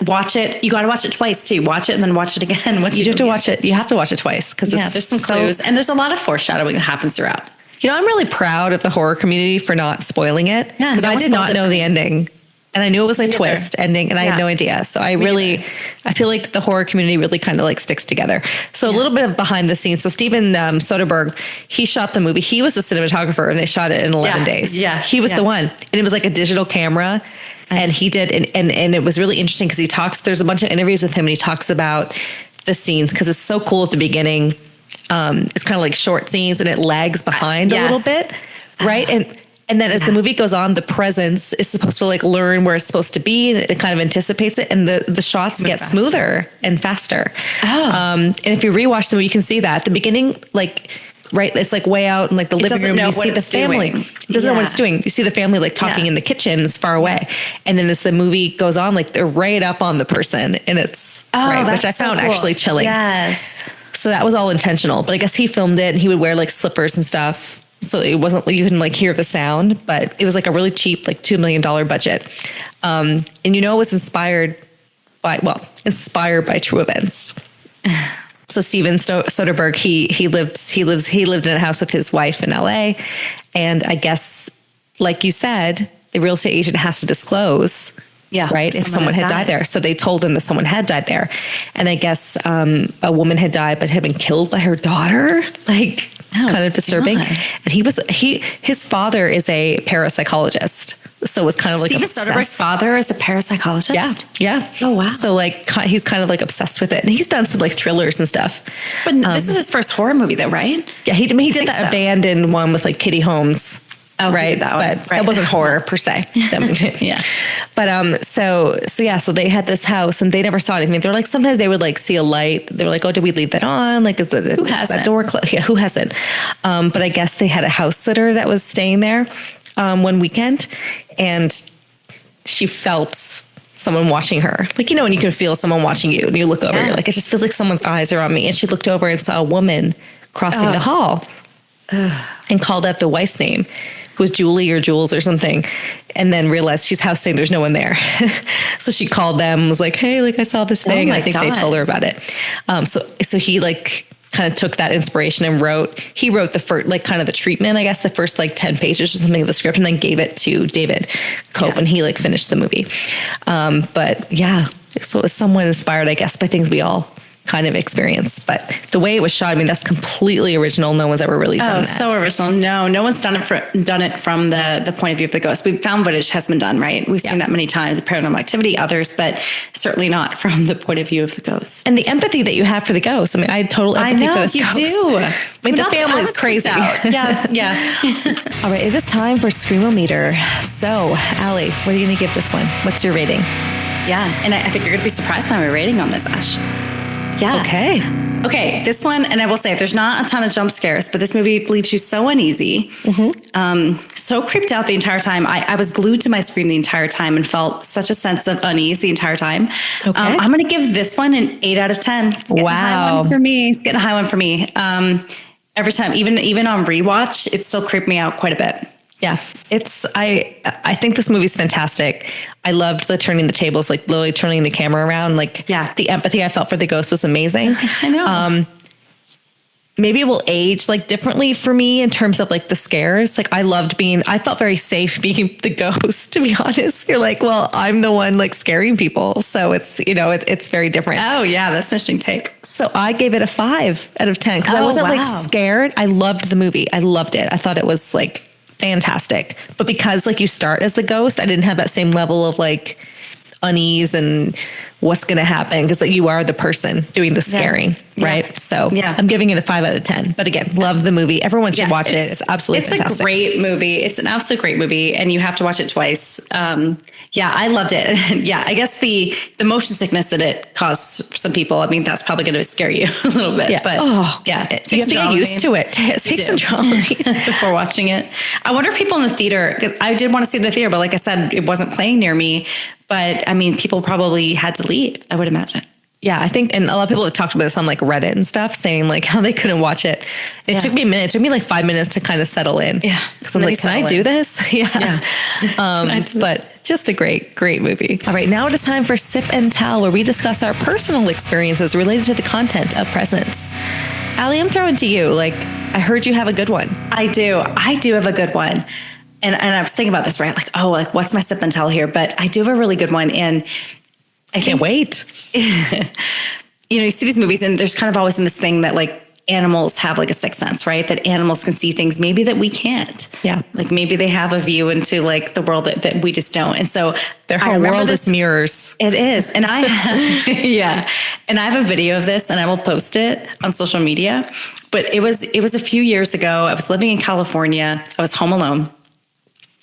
watch it. You got to watch it twice too. Watch it and then watch it again. You have to watch it. You have to watch it twice because there's some clues and there's a lot of foreshadowing that happens throughout. I'm really proud of the horror community for not spoiling it because I did not know the ending. And I knew it was a twist ending and I had no idea. So I feel like the horror community really kind of like sticks together. So a little bit of behind the scenes. So Steven Soderbergh, he shot the movie. He was the cinematographer and they shot it in 11 days. Yeah. He was the one. And it was like a digital camera. And he did. And it was really interesting because there's a bunch of interviews with him and he talks about the scenes because it's so cool at the beginning. It's kind of like short scenes and it lags behind a little bit. Right. And then as the movie goes on, the presence is supposed to like learn where it's supposed to be and it kind of anticipates it. And the shots get smoother and faster. And if you rewatch the movie, you can see that at the beginning, like, right. It's like way out in like the living room. You see the family. It doesn't know what it's doing. You see the family like talking in the kitchen. It's far away. And then as the movie goes on, like they're right up on the person and it's which I found actually chilling. Yes. So that was all intentional, but I guess he filmed it and he would wear like slippers and stuff. So it wasn't, you couldn't like hear the sound, but it was like a really cheap, like $2 million budget. And it was inspired by true events. So Steven Soderbergh, he lived in a house with his wife in LA. And I guess, like you said, the real estate agent has to disclose, right, if someone had died there. So they told him that someone had died there. And I guess a woman had died, but had been killed by her daughter, like kind of disturbing. God. And his father is a parapsychologist. So it was kind of like Steven Soderbergh's father is a parapsychologist? Yeah. Oh, wow. So like he's kind of like obsessed with it. And he's done some like thrillers and stuff. But this is his first horror movie though, right? Yeah, he did that abandoned one with like Kitty Holmes. Oh, right. But that wasn't horror per se. Yeah. But so they had this house and they never saw anything. They're like, sometimes they would like see a light. They were like, oh, did we leave that on? Like, is who hasn't? That door closed? Yeah, who hasn't? But I guess they had a house sitter that was staying there one weekend and she felt someone watching her. Like, when you can feel someone watching you and you look over, you're like, it just feels like someone's eyes are on me. And she looked over and saw a woman crossing the hall and called out the wife's name, who was Julie or Jules or something, and then realized she's house sitting, there's no one there. So she called them, was like, hey, like I saw this thing. And I think they told her about it. So he like kind of took that inspiration and wrote the first, like kind of the treatment, I guess the first like 10 pages or something of the script, and then gave it to David Cope and he like finished the movie. But yeah, so it was somewhat inspired, I guess, by things we all kind of experience, but the way it was shot, I mean, that's completely original. No one's ever really done that. So original. No one's done it from the point of view of the ghost. We've found footage has been done, right? We've seen that many times, Paranormal Activity, others, but certainly not from the point of view of the ghost. And the empathy that you have for the ghost. I mean, I had total empathy for this ghost. You do. I mean, the family's crazy. Yeah. All right, it is time for Screamometer. So, Allie, what are you going to give this one? What's your rating? Yeah, and I think you're going to be surprised by my rating on this, Ash. Yeah. Okay. This one, and I will say, there's not a ton of jump scares, but this movie leaves you so uneasy, so creeped out the entire time. I was glued to my screen the entire time and felt such a sense of unease the entire time. Okay. I'm going to give this one an 8 out of 10. It's getting a high one for me. It's getting a high one for me. Every time, even on rewatch, it still creeped me out quite a bit. Yeah, I think this movie's fantastic. I loved the turning the tables, like literally turning the camera around. Like, the empathy I felt for the ghost was amazing. I know. Maybe it will age like differently for me in terms of like the scares. Like I felt very safe being the ghost, to be honest. You're like, well, I'm the one like scaring people. So it's, it's very different. Oh yeah. That's an interesting take. So I gave it a 5 out of 10 because I wasn't like scared. I loved the movie. I loved it. I thought it was like fantastic. But because like you start as the ghost, I didn't have that same level of like unease and what's going to happen, because like, you are the person doing the scaring, right? So I'm giving it a 5 out of 10. But again, love the movie. Everyone should watch it. It's absolutely fantastic. It's a great movie. It's an absolute great movie, and you have to watch it twice. I loved it. And I guess the motion sickness that it caused some people, I mean, that's probably going to scare you a little bit. But you have to get used to it. Take some Dramamine before watching it. I wonder if people in the theater, because I did want to see the theater, but like I said, it wasn't playing near me. But I mean, people probably had to leave, I would imagine. Yeah, I think, and a lot of people have talked about this on like Reddit and stuff, saying like how they couldn't watch it. It took me a minute. It took me like 5 minutes to kind of settle in. Yeah. Because I'm like, can I do this? But just a great, great movie. All right, now it is time for Sip and Tell, where we discuss our personal experiences related to the content of presents. Allie, I'm throwing to you. Like, I heard you have a good one. I do have a good one. And I was thinking about this, right? Like, what's my Sip and Tell here? But I do have a really good one. And I can't wait. You see these movies, and there's kind of always in this thing that like animals have like a sixth sense, right? That animals can see things maybe that we can't. Yeah. Like maybe they have a view into like the world that we just don't. And so their whole world is mirrors. It is. And I have, and I have a video of this, and I will post it on social media. But it was a few years ago. I was living in California. I was home alone.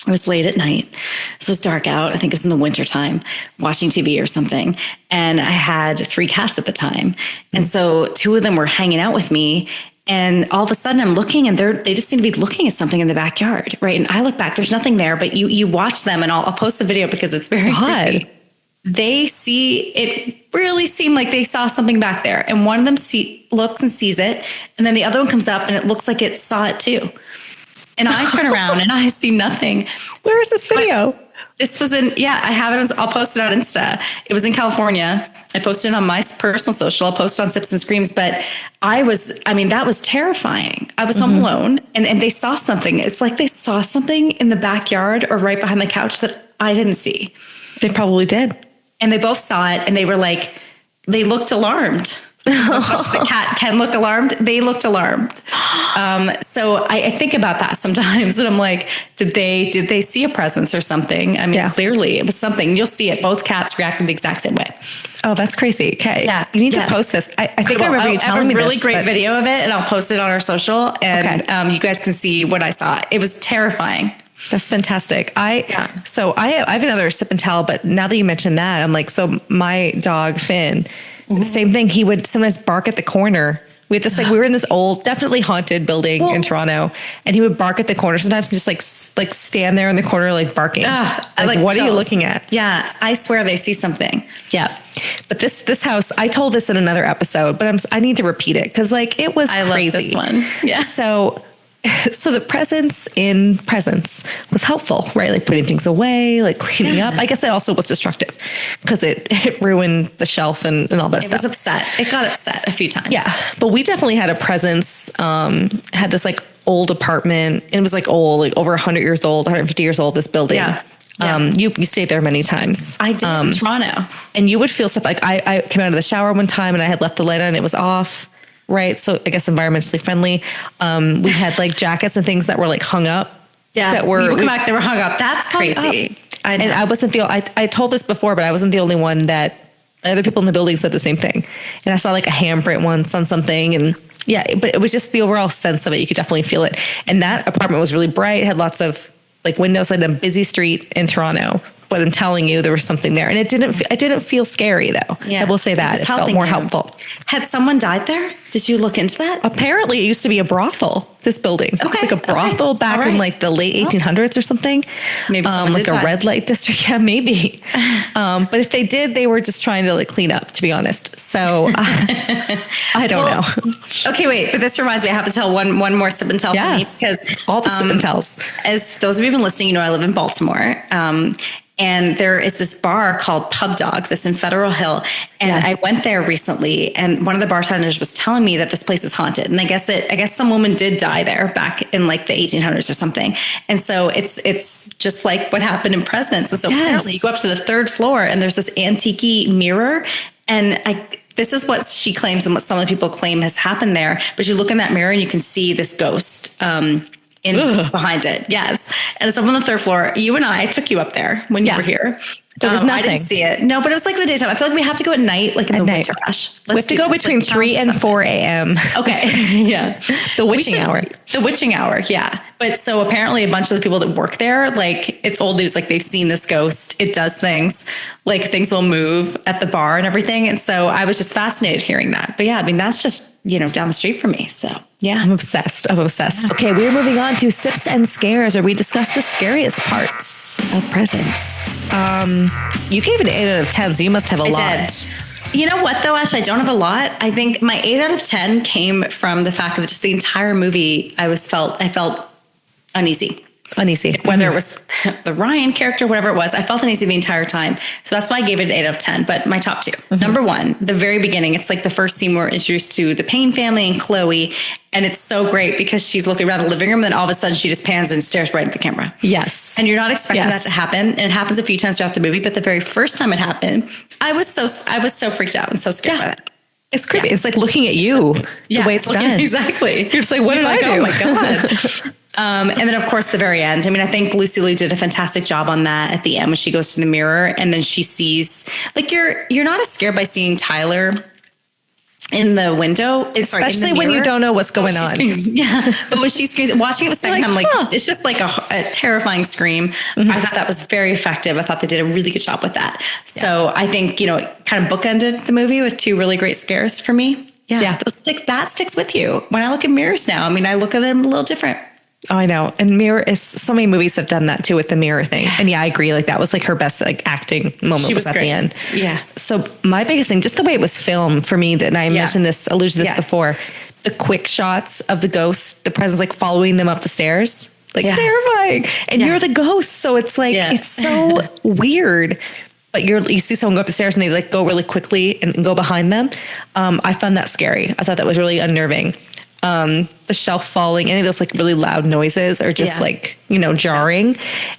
It was late at night. So it was dark out. I think it was in the wintertime, watching TV or something. And I had 3 cats at the time. And so 2 of them were hanging out with me. And all of a sudden I'm looking, and they just seem to be looking at something in the backyard. Right. And I look back, there's nothing there, but you watch them, and I'll post the video because it's very creepy. It really seemed like they saw something back there. And one of them looks and sees it. And then the other one comes up, and it looks like it saw it too. And I turn around and I see nothing. Where is this video? This was I have it. I'll post it on Insta. It was in California. I posted it on my personal social. I'll post it on Sips and Screams. But that was terrifying. I was home alone, and they saw something. It's like they saw something in the backyard or right behind the couch that I didn't see. They probably did. And they both saw it, and they were like, they looked alarmed. As much as the cat can look alarmed, they looked alarmed. So I think about that sometimes, and I'm like, did they see a presence or something? I mean, clearly it was something. You'll see it. Both cats reacted the exact same way. Oh, that's crazy. Okay. Yeah. You need to post this. I think I remember you telling me this. I have a really great video of it, and I'll post it on our social, and you guys can see what I saw. It was terrifying. That's fantastic. So I have another Sip and Tell, but now that you mentioned that, I'm like, so my dog Finn, same thing. He would sometimes bark at the corner. We had this, we were in this old, definitely haunted building in Toronto, and he would bark at the corner sometimes, and just like stand there in the corner, like barking. What are you looking at? Yeah. I swear they see something. Yeah. But this house, I told this in another episode, but I need to repeat it, because like it was crazy. Love this one. Yeah. So the presence was helpful, right? Like putting things away, like cleaning up. I guess it also was destructive, because it ruined the shelf and all that stuff. It was upset. It got upset a few times. Yeah. But we definitely had a presence, had this like old apartment. It was like old, like over 100 years old, 150 years old, this building. Yeah. You stayed there many times. I did in Toronto. And you would feel stuff like I came out of the shower one time, and I had left the light on, and it was off. Right. So I guess environmentally friendly. We had like jackets and things that were like hung up. Yeah. That were, you come back, they were hung up. That's crazy. And I wasn't I told this before, but I wasn't the only one that other people in the building said the same thing. And I saw like a handprint once on something, and but it was just the overall sense of it. You could definitely feel it. And that apartment was really bright, had lots of like windows on a busy street in Toronto. But I'm telling you, there was something there, and it didn't feel scary though. Yeah. I will say that it felt more helpful. Had someone died there? Did you look into that? Apparently, it used to be a brothel. This building. Okay. It's like a brothel back in like the late 1800s or something. Maybe like a red light district. Yeah, maybe. But if they did, they were just trying to like clean up, to be honest. So I don't know. Okay, wait. But this reminds me, I have to tell one more Sip and Tell for me, because all the Sip and Tells. As those of you who've been listening, I live in Baltimore. And there is this bar called Pub Dog that's in Federal Hill. And I went there recently, and one of the bartenders was telling me that this place is haunted. And I guess some woman did die there back in like the 1800s or something. And so it's just like what happened in Presence. And so apparently you go up to the 3rd floor, and there's this antique mirror. And this is what she claims and what some of the people claim has happened there. But you look in that mirror, and you can see this ghost. behind it. Yes. And it's up on the third floor. You and I took you up there when you were here. There was nothing. I didn't see it. No, but it was like the daytime. I feel like we have to go at night, like in the winter rush. We have to go between 3 and 4 a.m. Okay. Yeah. The witching hour. The witching hour. Yeah. But so apparently a bunch of the people that work there, like it's old news, like they've seen this ghost. It does things, like things will move at the bar and everything. And so I was just fascinated hearing that. But yeah, I mean, that's just, down the street from me. So yeah. I'm obsessed. Okay. We're moving on to sips and scares, where we discuss the scariest parts of presents. You gave it an 8 out of 10, so you must have a lot. Did. You know what though, Ash? I don't have a lot. I think my 8 out of 10 came from the fact that just the entire movie, I felt uneasy. Whether it was the Ryan character, whatever it was, I felt uneasy the entire time. So that's why I gave it an 8 out of 10. But my top 2. Number 1, the very beginning, it's like the first scene we're introduced to the Payne family and Chloe. And it's so great because she's looking around the living room, and then all of a sudden she just pans and stares right at the camera. Yes. And you're not expecting that to happen. And it happens a few times throughout the movie, but the very first time it happened, I was so freaked out and so scared by it. It's creepy. Yeah. It's like looking at you, the way it's done. Exactly. You're just like, what did I do? Oh my God. And then of course the very end. I mean, I think Lucy Liu did a fantastic job on that at the end when she goes to the mirror and then she sees, like, you're not as scared by seeing Tyler in the window, especially when you don't know what's going on. Yeah. But when she screams, watching it the second time, it's just like a terrifying scream. I thought that was very effective. I thought they did a really good job with that. So I think, it kind of bookended the movie with 2 really great scares for me. Yeah. That sticks with you. When I look at mirrors now, I mean, I look at them a little different. Oh, I know. And Mirror is, so many movies have done that too with the mirror thing. And yeah, I agree. Like that was like her best like acting moment was at the end. Yeah. So my biggest thing, just the way it was filmed for me, that and I mentioned this, alluded to this before, the quick shots of the ghost, the presence like following them up the stairs, like terrifying. And you're the ghost. So it's like, it's so weird. But you see someone go up the stairs and they like go really quickly and go behind them. I found that scary. I thought that was really unnerving. The shelf falling, any of those like really loud noises are just like, jarring.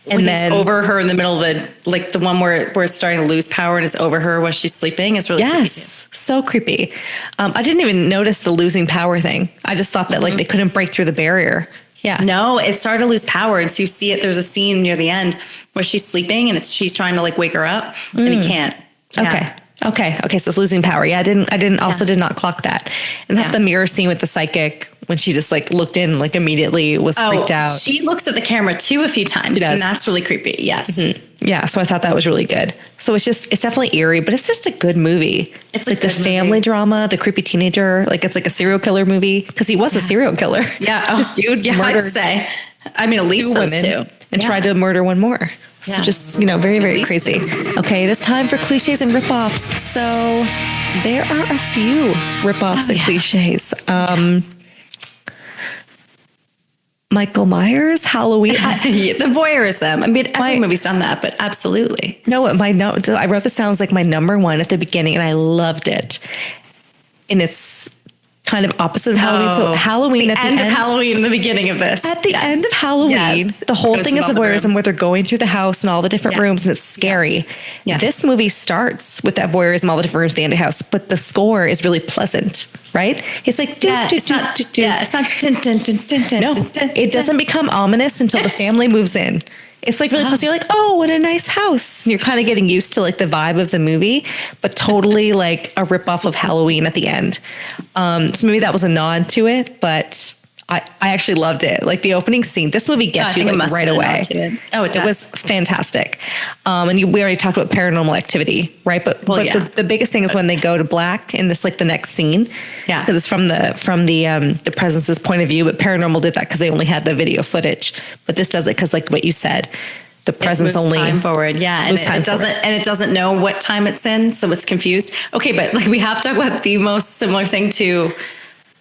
And when then he's over her in the middle of the one where it's starting to lose power and it's over her while she's sleeping. It's really creepy too. So creepy. I didn't even notice the losing power thing. I just thought that like they couldn't break through the barrier. Yeah. No, it started to lose power. And so you see it, there's a scene near the end where she's sleeping and she's trying to like wake her up and he can't. Yeah. Okay. So it's losing power. Yeah. I did not clock that. And the mirror scene with the psychic when she just like looked in, like immediately was freaked out. She looks at the camera too a few times and that's really creepy. Yes. Yeah. So I thought that was really good. So it's definitely eerie, but it's just a good movie. It's like the family drama, the creepy teenager, like it's like a serial killer movie because he was a serial killer. Yeah. This dude murdered, I'd say. I mean, at least 2 those women 2. and tried to murder one more. So just, very, very crazy. Okay, it is time for cliches and ripoffs. So there are a few ripoffs and cliches. Michael Myers, Halloween. The voyeurism. I mean, every movie's done that, but absolutely. No, I wrote this down as like my number 1 at the beginning, and I loved it. And it's kind of opposite of Halloween. So Halloween at the end of Halloween, the beginning of this. At the end of Halloween, the whole thing is the voyeurism where they're going through the house and all the different rooms, and it's scary. This movie starts with that voyeurism, all the different rooms at the end of the house, but the score is really pleasant, right? It's like, it's not, no, it doesn't become ominous until the family moves in. It's like really pleasant. You're like, oh, what a nice house. And you're kind of getting used to like the vibe of the movie, but totally like a ripoff of Halloween at the end. So maybe that was a nod to it, but I actually loved it. Like the opening scene, this movie gets you like right away. It was fantastic. And we already talked about Paranormal Activity, right? But the biggest thing is when they go to black in this, like the next scene, because it's from the presence's point of view. But Paranormal did that because they only had the video footage. But this does it because, like what you said, the presence only time forward. Yeah. And it doesn't know what time it's in. So it's confused. Okay. But like we have to talk about the most similar thing to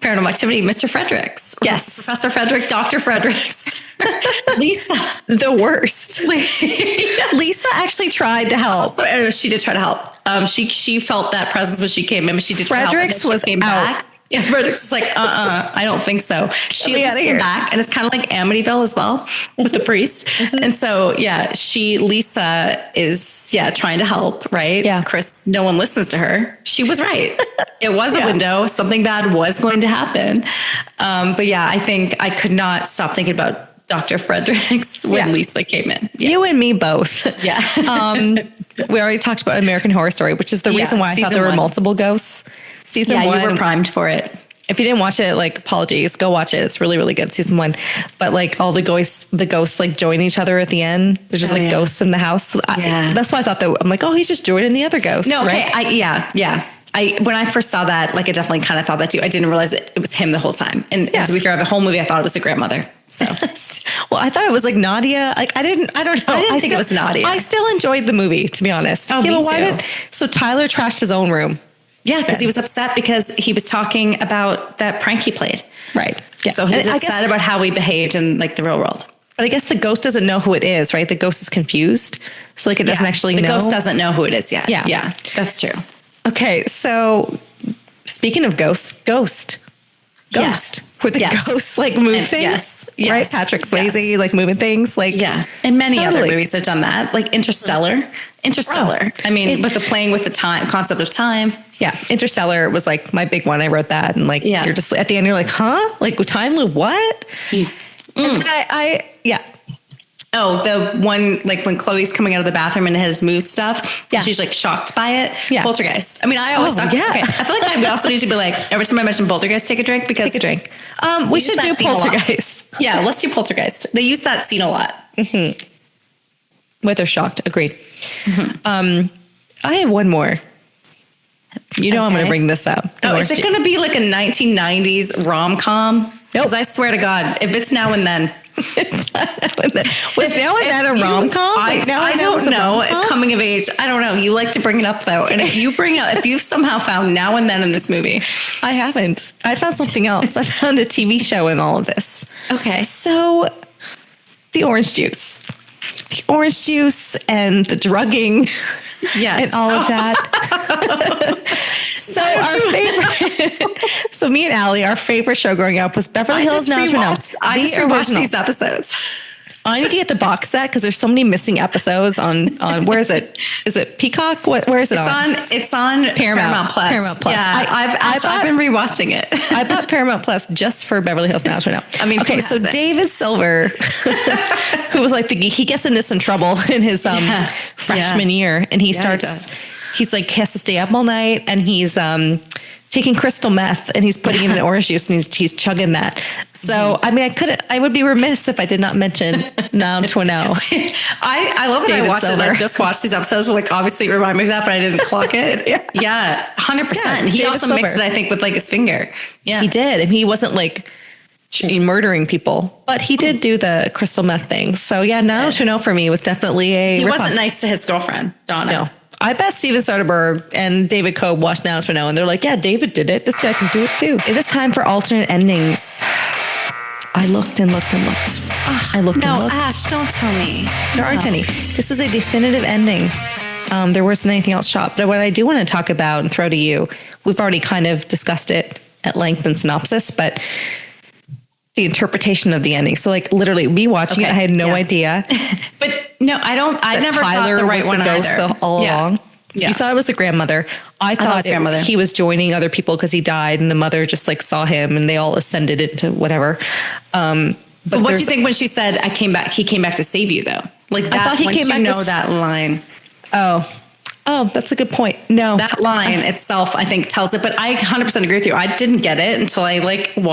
Paranormal Activity, Mr. Fredericks. Yes. Professor Frederick, Dr. Fredericks. Lisa. The worst. Lisa actually tried to help. She did try to help. She felt that presence when she came in, but she did try to help. Fredericks was came back. Yeah, Fredericks was like, I don't think so. She came back, and it's kind of like Amityville as well with the priest. And so, Lisa is, trying to help, right? Yeah. Chris, no one listens to her. She was right. It was a window. Something bad was going to happen. But I think I could not stop thinking about Dr. Fredericks when Lisa came in. Yeah. You and me both. Yeah. We already talked about American Horror Story, which is the reason why I thought there were multiple ghosts. Season 1. You were primed for it. If you didn't watch it, like, apologies, go watch it. It's really, really good. Season 1. But like all the ghosts like join each other at the end. There's just ghosts in the house. So that's why I thought that. I'm like, oh, he's just joining the other ghosts. No, okay. Right? When I first saw that, like, I definitely kind of thought that too. I didn't realize it was him the whole time. And to be fair, the whole movie, I thought it was a grandmother. So, well, I thought it was like Nadia. Like, I don't know. I didn't think it was Nadia. I still enjoyed the movie, to be honest. Oh, me too. So Tyler trashed his own room. Yeah, because he was upset because he was talking about that prank he played. Right. Yeah. So he was upset about how we behaved in like the real world. But I guess the ghost doesn't know who it is, right? The ghost is confused. So like it doesn't actually know. The ghost doesn't know who it is yet. Yeah. Yeah, that's true. Okay, so speaking of ghosts, Ghost. Where the ghosts like move things, right? Patrick Swayze like moving things, like and many other movies have done that, like Interstellar. I mean, with the playing with the time concept of time. Yeah, Interstellar was like my big one. I wrote that, and like you're just at the end, you're like, huh? Like time loop? What? And Oh, the one, like when Chloe's coming out of the bathroom and has moved stuff. Yeah. She's like shocked by it. Yeah. Poltergeist. I mean, I always talk. Okay, I feel like we also need to be like, every time I mention Poltergeist, take a drink. Because take a drink. We should do Poltergeist. Yeah, let's do Poltergeist. They use that scene a lot. Mm-hmm. With or shocked. Agreed. Mm-hmm. I have one more. I'm going to bring this up. Oh, is it going to be like a 1990s rom-com? Because I swear to God, if it's Now and Then. Was Now and Then a rom-com? I don't know. Coming of age. I don't know. You like to bring it up though. And if you've somehow found Now and Then in this movie. I haven't. I found something else. I found a TV show in all of this. Okay. So the orange juice. The orange juice and the drugging and all of that. So our favorite, so me and Allie, our favorite show growing up was Beverly Hills 90210. I just rewatched these episodes. I need to get the box set because there's so many missing episodes on where is it? Is it Peacock? Where is it on? It's on Paramount Plus. Paramount Plus. Yeah, I've been rewatching it. I bought Paramount Plus just for Beverly Hills 90210. I mean, okay, so David Silver, who was like he gets into some trouble in his freshman year, and he starts. He's like, he has to stay up all night, and he's taking crystal meth, and he's putting it in orange juice, and he's chugging that. So, I mean, I would be remiss if I did not mention 90210. I love that David I watched Silver. It. I just watched these episodes, like obviously it reminded me of that, but I didn't clock it. 100%. He David also Silver. Mixed it, I think, with like his finger. Yeah, he did, and he wasn't like murdering people, but he did do the crystal meth thing. So 90210 for me was definitely a. He wasn't nice to his girlfriend, Donna. No. I bet Steven Soderbergh and David Coe watched 90210 and they're like, yeah, David did it. This guy can do it too. It is time for alternate endings. I looked and looked and looked. I looked and looked. No, Ash, don't tell me. There aren't any. This was a definitive ending. There wasn't anything else shot. But what I do want to talk about and throw to you, we've already kind of discussed it at length in synopsis, but the interpretation of the ending. So like literally me watching it, I had no idea. But no, I never Tyler thought the right was the one ghost either. all along. Yeah. You thought it was the grandmother. I thought he was joining other people because he died, and the mother just like saw him, and they all ascended into whatever. But what do you think when she said, "I came back"? He came back to save you, though. Like that, I thought he came back. Know that line. Oh, that's a good point. No, that line itself, I think, tells it. But I 100% agree with you. I didn't get it until I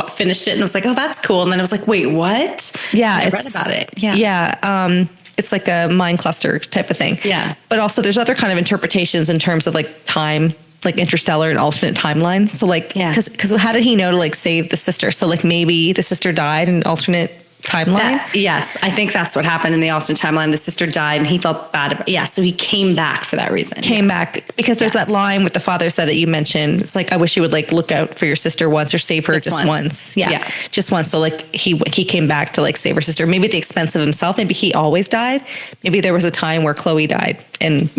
finished it and was like, "Oh, that's cool." And then I was like, "Wait, what?" Yeah, I read about it. Yeah. It's like a mind cluster type of thing. Yeah. But also, there's other kind of interpretations in terms of like time, like interstellar and alternate timelines. So like, because how did he know to like save the sister? So like maybe the sister died in an alternate timeline. Yes, I think that's what happened in the alternate timeline. The sister died and he felt bad about it. Yeah, so he came back for that reason. Came back because there's that line with the father said that you mentioned. It's like, I wish you would like look out for your sister once or save her just once. Yeah, just once. So like he came back to like save her sister, maybe at the expense of himself. Maybe he always died. Maybe there was a time where Chloe died and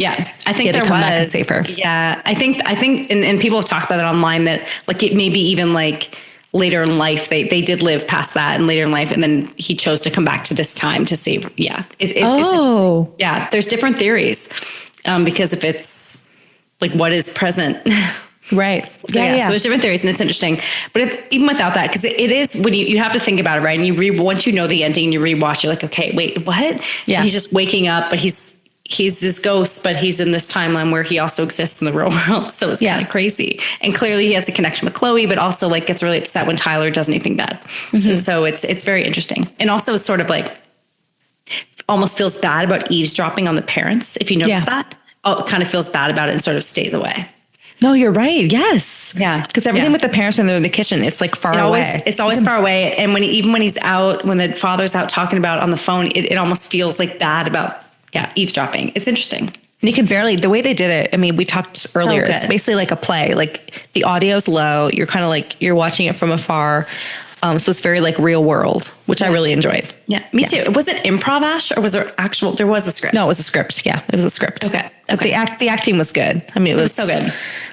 I think there was. Back and save her. Yeah, I think and people have talked about it online that like it maybe even like later in life, they did live past that and later in life. And then he chose to come back to this time to save. Yeah. There's different theories. Because if it's like, what is present? Right. So, so there's different theories, and it's interesting. But even without that, because it is when you have to think about it, right? And once you know the ending, you rewatch, you're like, okay, wait, what? Yeah. He's just waking up, but he's this ghost, but he's in this timeline where he also exists in the real world. So it's kind of crazy. And clearly he has a connection with Chloe, but also like gets really upset when Tyler does anything bad. And so it's very interesting. And also it's sort of like almost feels bad about eavesdropping on the parents. If you notice that, it kind of feels bad about it and sort of stays away. No, you're right. Yes. Yeah. Because everything with the parents when they're in the kitchen, it's like far away. It's always far away. And even when he's out, when the father's out talking about it on the phone, it almost feels like bad about eavesdropping. It's interesting. And you can barely, the way they did it, I mean, we talked earlier, it's basically like a play. Like the audio's low. You're kind of like, you're watching it from afar. So it's very like real world, which I really enjoyed. Yeah, me too. Was it improv-ash or was there there was a script? No, it was a script. Yeah, it was a script. Okay. The acting was good. I mean, it was so good.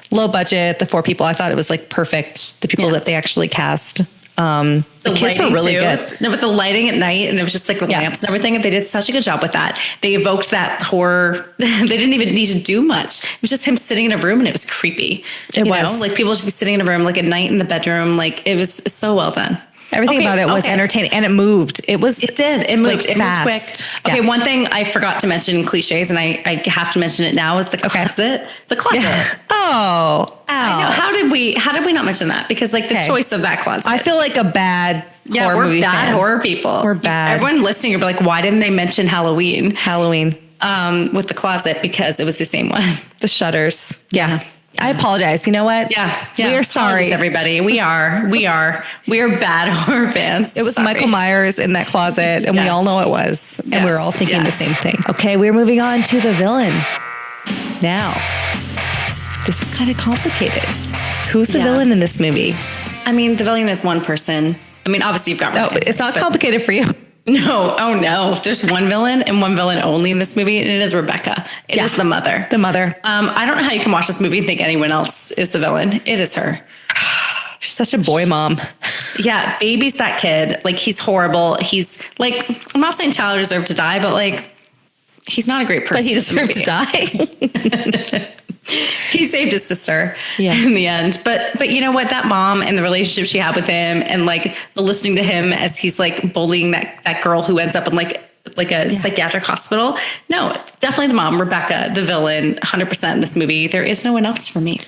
Low budget, the 4 people, I thought it was like perfect. The people that they actually cast. The kids were really good. No, with the lighting at night, and it was just like the lamps and everything. And they did such a good job with that. They evoked that horror. They didn't even need to do much. It was just him sitting in a room, and it was creepy. It was like people just be sitting in a room, like at night in the bedroom. Like it was so well done. Everything about it was entertaining, and it moved. It moved. It moved fast. Quick. Okay, one thing I forgot to mention in cliches, and I have to mention it now, is the closet. The closet. Yeah. Oh, I know. How did we not mention that? Because like the choice of that closet. I feel like a bad horror movie fan. Horror people. We're bad. Everyone listening will be like, why didn't they mention Halloween? With the closet, because it was the same one. The shutters. Yeah. I apologize. You know what? Yeah. We are sorry, everybody. We are bad horror fans. It was Michael Myers in that closet, and we all know it was, and we were all thinking the same thing. Okay, we're moving on to the villain. Now, this is kind of complicated. Who's the villain in this movie? I mean, the villain is one person. I mean, obviously you've got Ryan. It's not complicated for you. No. Oh, no. If there's one villain and one villain only in this movie, and it is Rebecca. It is the mother. The mother. I don't know how you can watch this movie and think anyone else is the villain. It is her. She's such a boy mom. Yeah. Baby's that kid. Like, he's horrible. He's like, I'm not saying Tyler deserved to die, but like, he's not a great person. But he deserved to die. He saved his sister in the end. But you know what? That mom and the relationship she had with him, and like the listening to him as he's like bullying that girl who ends up in like a psychiatric hospital. No, definitely the mom, Rebecca, the villain, 100% in this movie. There is no one else for me.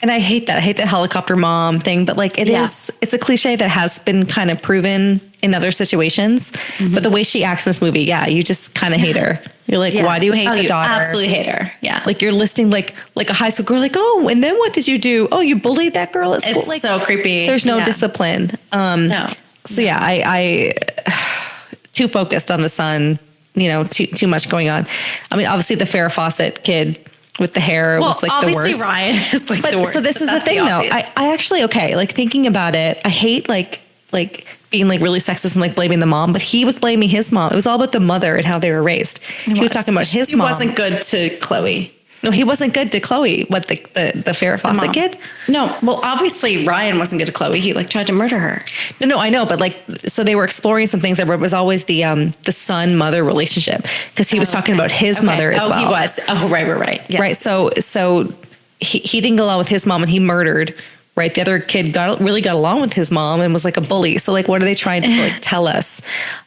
And I hate that. I hate the helicopter mom thing, but like it's a cliche that has been kind of proven in other situations. Mm-hmm. But the way she acts in this movie, you just kind of hate her. You're like, why do you hate the daughter? Absolutely hate her. Yeah. Like you're listing like a high school girl, like, oh, and then what did you do? Oh, you bullied that girl at school. It's like so creepy. There's no discipline. No. So I too focused on the son, too much going on. I mean, obviously the Farrah Fawcett kid with the hair was like the worst. Obviously Ryan is like the worst. So this is the thing though. I actually, like thinking about it, I hate like being like really sexist and like blaming the mom, but he was blaming his mom. It was all about the mother and how they were raised. He was talking about his mom. He wasn't good to Chloe. No, he wasn't good to Chloe. What, the Farrah Fawcett kid? No, well, obviously Ryan wasn't good to Chloe. He like tried to murder her. No, I know, but like, so they were exploring some things that was always the son mother relationship, because he was talking about his mother as well. He was. Oh, right. Yes. Right. So he didn't get along with his mom, and he murdered. Right. The other kid really got along with his mom and was like a bully. So like, what are they trying to like tell us?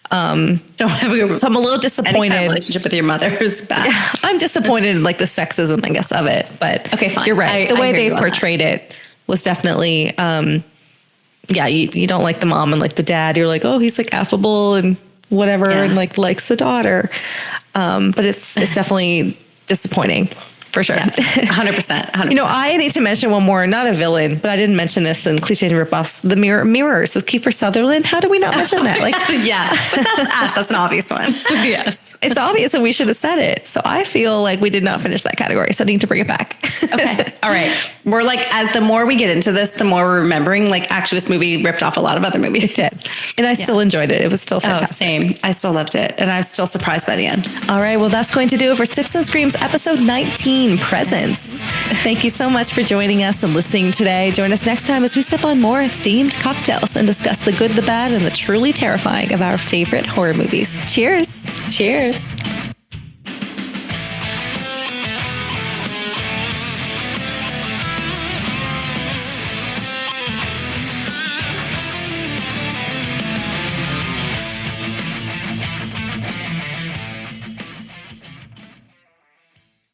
So I'm a little disappointed. Any kind of relationship with your mother is bad. Yeah, I'm disappointed in like the sexism, I guess, of it. But okay, fine. You're right. The way they portrayed it was definitely, you don't like the mom and like the dad. You're like, oh, he's like affable and whatever, and like likes the daughter. But it's definitely disappointing. For sure. 100%. I need to mention one more, not a villain, but I didn't mention this in Clichés and Ripoffs, the Mirrors with Kiefer Sutherland. How did we not mention that? Like, but that's Ash. That's an obvious one. Yes. It's obvious and we should have said it. So I feel like we did not finish that category. So I need to bring it back. Okay. All right. We're like, as the more we get into this, the more we're remembering, like, actually this movie ripped off a lot of other movies. It did. And I still enjoyed it. It was still fantastic. Same. I still loved it. And I was still surprised by the end. All right. Well, that's going to do it for Sips and Screams episode 19. Presents. Thank you so much for joining us and listening today. Join us next time as we sip on more themed cocktails and discuss the good, the bad, and the truly terrifying of our favorite horror movies. Cheers. Cheers.